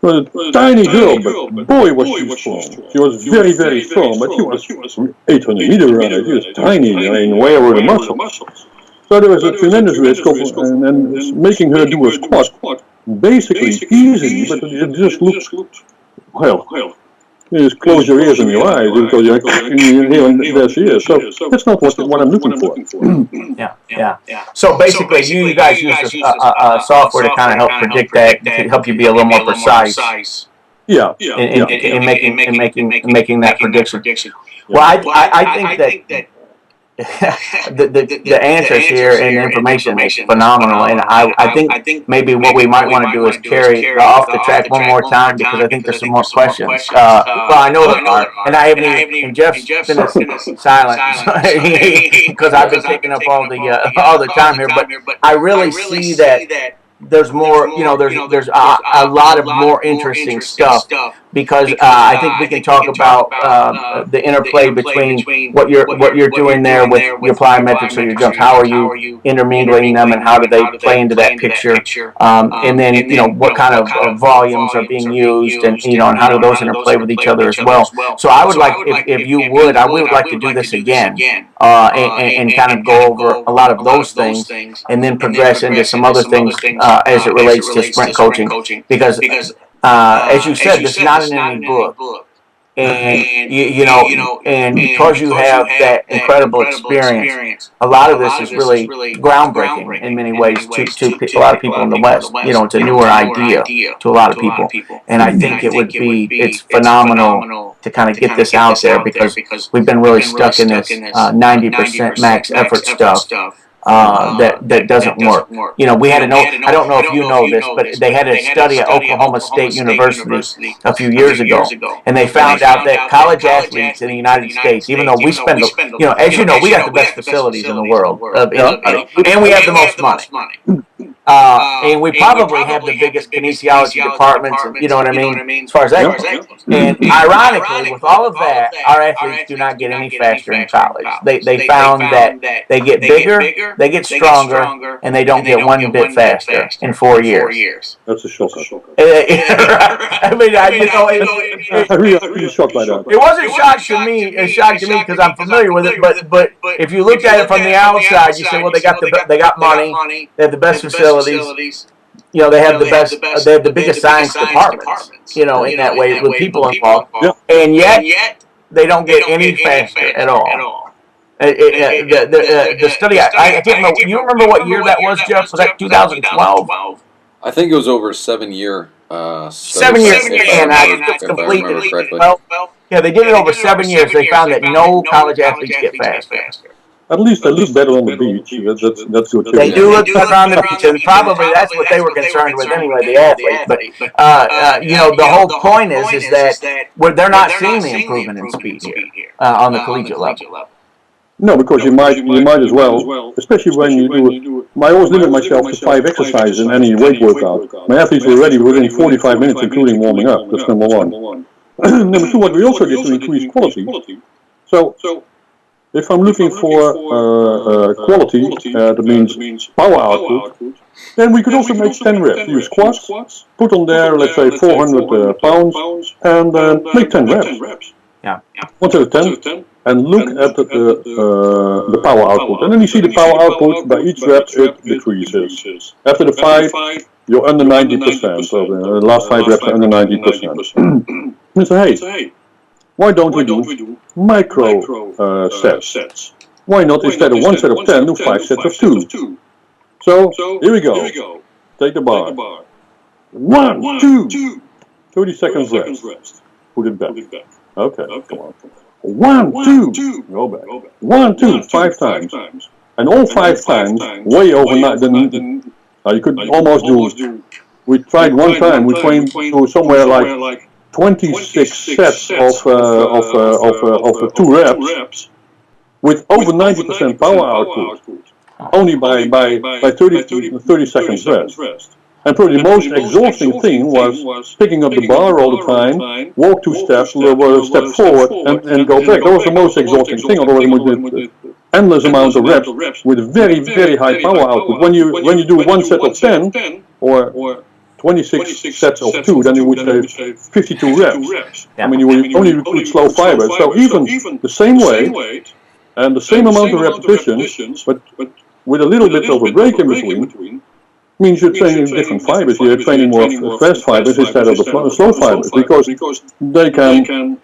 B: Was a tiny girl, but boy was she strong. She was very, very strong, but she was 800 meter runner. She was tiny, where were the muscles? So there was a tremendous risk of and making her do a squat basically easily, but it just looked, well, you just close your ears and your eyes because you're here and there she is. So that's not what I'm looking for.
A: Yeah. So basically, you guys use a software to kind of help predict that, to help you be a little more precise.
B: Yeah.
A: In making that prediction. Well, I think that the answers here and the information is phenomenal, and I think maybe what we might want to do is carry off the track one more time, because I think there's some more questions. Well, I know there are, and I haven't even, and Jeff's been silent because I've been taking up all the time here, but I really see that there's more, there's a lot of more interesting stuff, because I think we can talk about the interplay between what you're doing there with your plyometrics or your jumps. How are you intermingling them, and how do they play into that picture? And then what kind of volumes are being used, and and how do those interplay with each other as well. So I would like, if you would, I would like to do this again, and kind of go over a lot of those things, and then progress into some other things as it relates to sprint coaching, because as you said, this is not in any book. And and because you have that incredible experience, a lot of this is really groundbreaking in many ways to a lot of people in the West. It's a newer idea to a lot of people, and I think it's phenomenal to kind of get this out there because we've been really stuck in this 90% max effort stuff that doesn't work. We had I don't know if you know this, but they had a study at Oklahoma State University a few years ago, and they found out that college athletes in the United States, even though we spend, as you know, we got the best facilities in the world, and we have the most money. And we probably have the biggest kinesiology departments, and you know what I mean, as far as that goes. And ironically, with all of that, our athletes do not get any faster in college. They found that they get bigger, they get stronger, and they don't get one bit faster in 4 years.
B: That's a shocker.
A: I mean,
B: I'm really shocked by that.
A: It wasn't shock to me. It's shock to me because I'm familiar with it. But if you looked at it from the outside, you say, well, they got money, they have the best facilities. They have the best. They have the biggest science departments. In that way with people involved, and yet they don't get any faster at all. The study, I can't remember. You remember what year that was, Jeff? Was that 2012?
C: I think it was over a 7-year.
A: 7 years, and I completed it. Well, they did it over 7 years. They found that no college athletes get faster.
B: At least they look better on the beach. That's good too.
A: They do look better on the beach, and probably that's what they were concerned with anyway, the athletes. But the whole point is that they're not seeing the improvement in speed here on the collegiate level.
B: No, because you might as well, especially when you do. I always limit myself to 5 exercises in any weight workout. My athletes were ready within 45 minutes, including warming up. That's number one. Number two, what we also did to increase quality. So, if I'm looking for quality, that means power output, then we could also make 10 reps. Use squats, put on there, let's say 400 pounds, and make 10 reps.
A: Yeah.
B: 1 to 10, and look at the power output. And then you see the power output by each rep, it decreases. After the 5, you're under 90%. So the last 5 reps are under 90%. And so, hey, why don't we do micro sets? Why not, instead of 1 set of 10, do 5 sets of 2? So, here we go. Take the bar. 1, 2, 30 seconds rest. Put it back. Okay, come on. 1, 2, go back. 1, 2, 5 times. And all 5 times, way overnight. You could almost do. We tried one time. We trained to somewhere like 26 sets of 2 reps with over 90% power output, only by 30 seconds rest. And probably the most exhausting thing was picking up the bar all the time, walk 2 steps, step forward, and go back. That was the most exhausting thing. Otherwise, we did endless amounts of reps with very, very high power output. When you do 1 set of 10 or 26 sets of 2, then you would say 52 reps. I mean, you only recruit slow fibers. So even the same weight and the same amount of repetitions, but with a little bit of a break in between, means you're training different fibers. You're training more fast fibers instead of the slow fibers, because they can,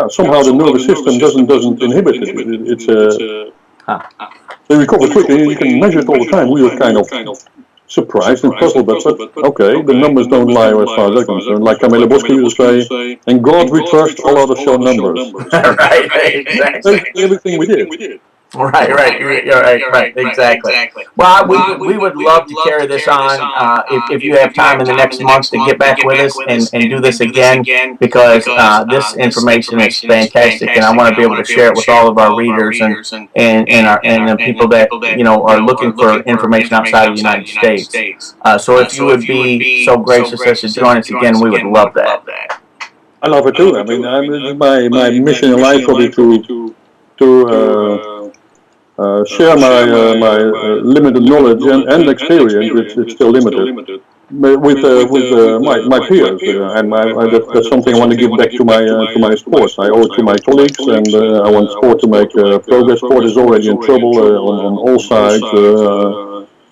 B: somehow the nervous system doesn't inhibit it. They recover quickly, and you can measure it all the time. We were kind of surprised and puzzled, but okay, the numbers don't lie as far as I'm concerned. Like Camilla Bosco used to say, "In God we trust, all others show numbers."
A: Right, exactly.
B: Everything we did.
A: Right, exactly. Well, we would love to carry this on if you have time in the next month to get back with us and do this again, because this information is fantastic, and I want to be able to share it with all of our readers and the people that are looking for information outside of the United States. So if you would be so gracious as to join us again, we would love that.
B: I love it too. I mean, my mission in life will be to share my limited knowledge and experience, which is still limited, with my peers, and that's something I want to give back to my sport. I owe it to my colleagues, and I want sport to make progress. Sport is already in trouble on all sides.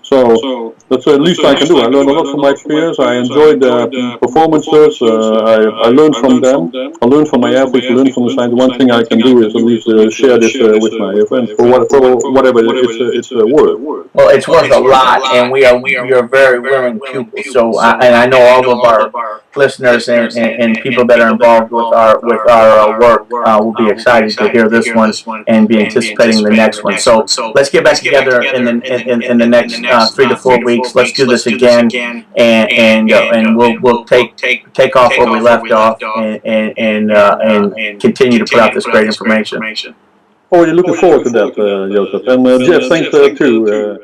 B: So that's the least I can do. I learned a lot from my experience. I enjoyed their performances. I learned from them. I learned from my athletes. I learned from the science. One thing I can do is at least share this with my friends for whatever it's worth.
A: Well, it's worth a lot, and we are very willing pupils. So, and I know all of our listeners and people that are involved with our work will be excited to hear this one and be anticipating the next one. So let's get back together in the next 3 to 4 weeks. Let's do this again, and we'll take off where we left off and continue to put out this great information.
B: Already looking forward to that, Joseph. And Jeff, thanks too.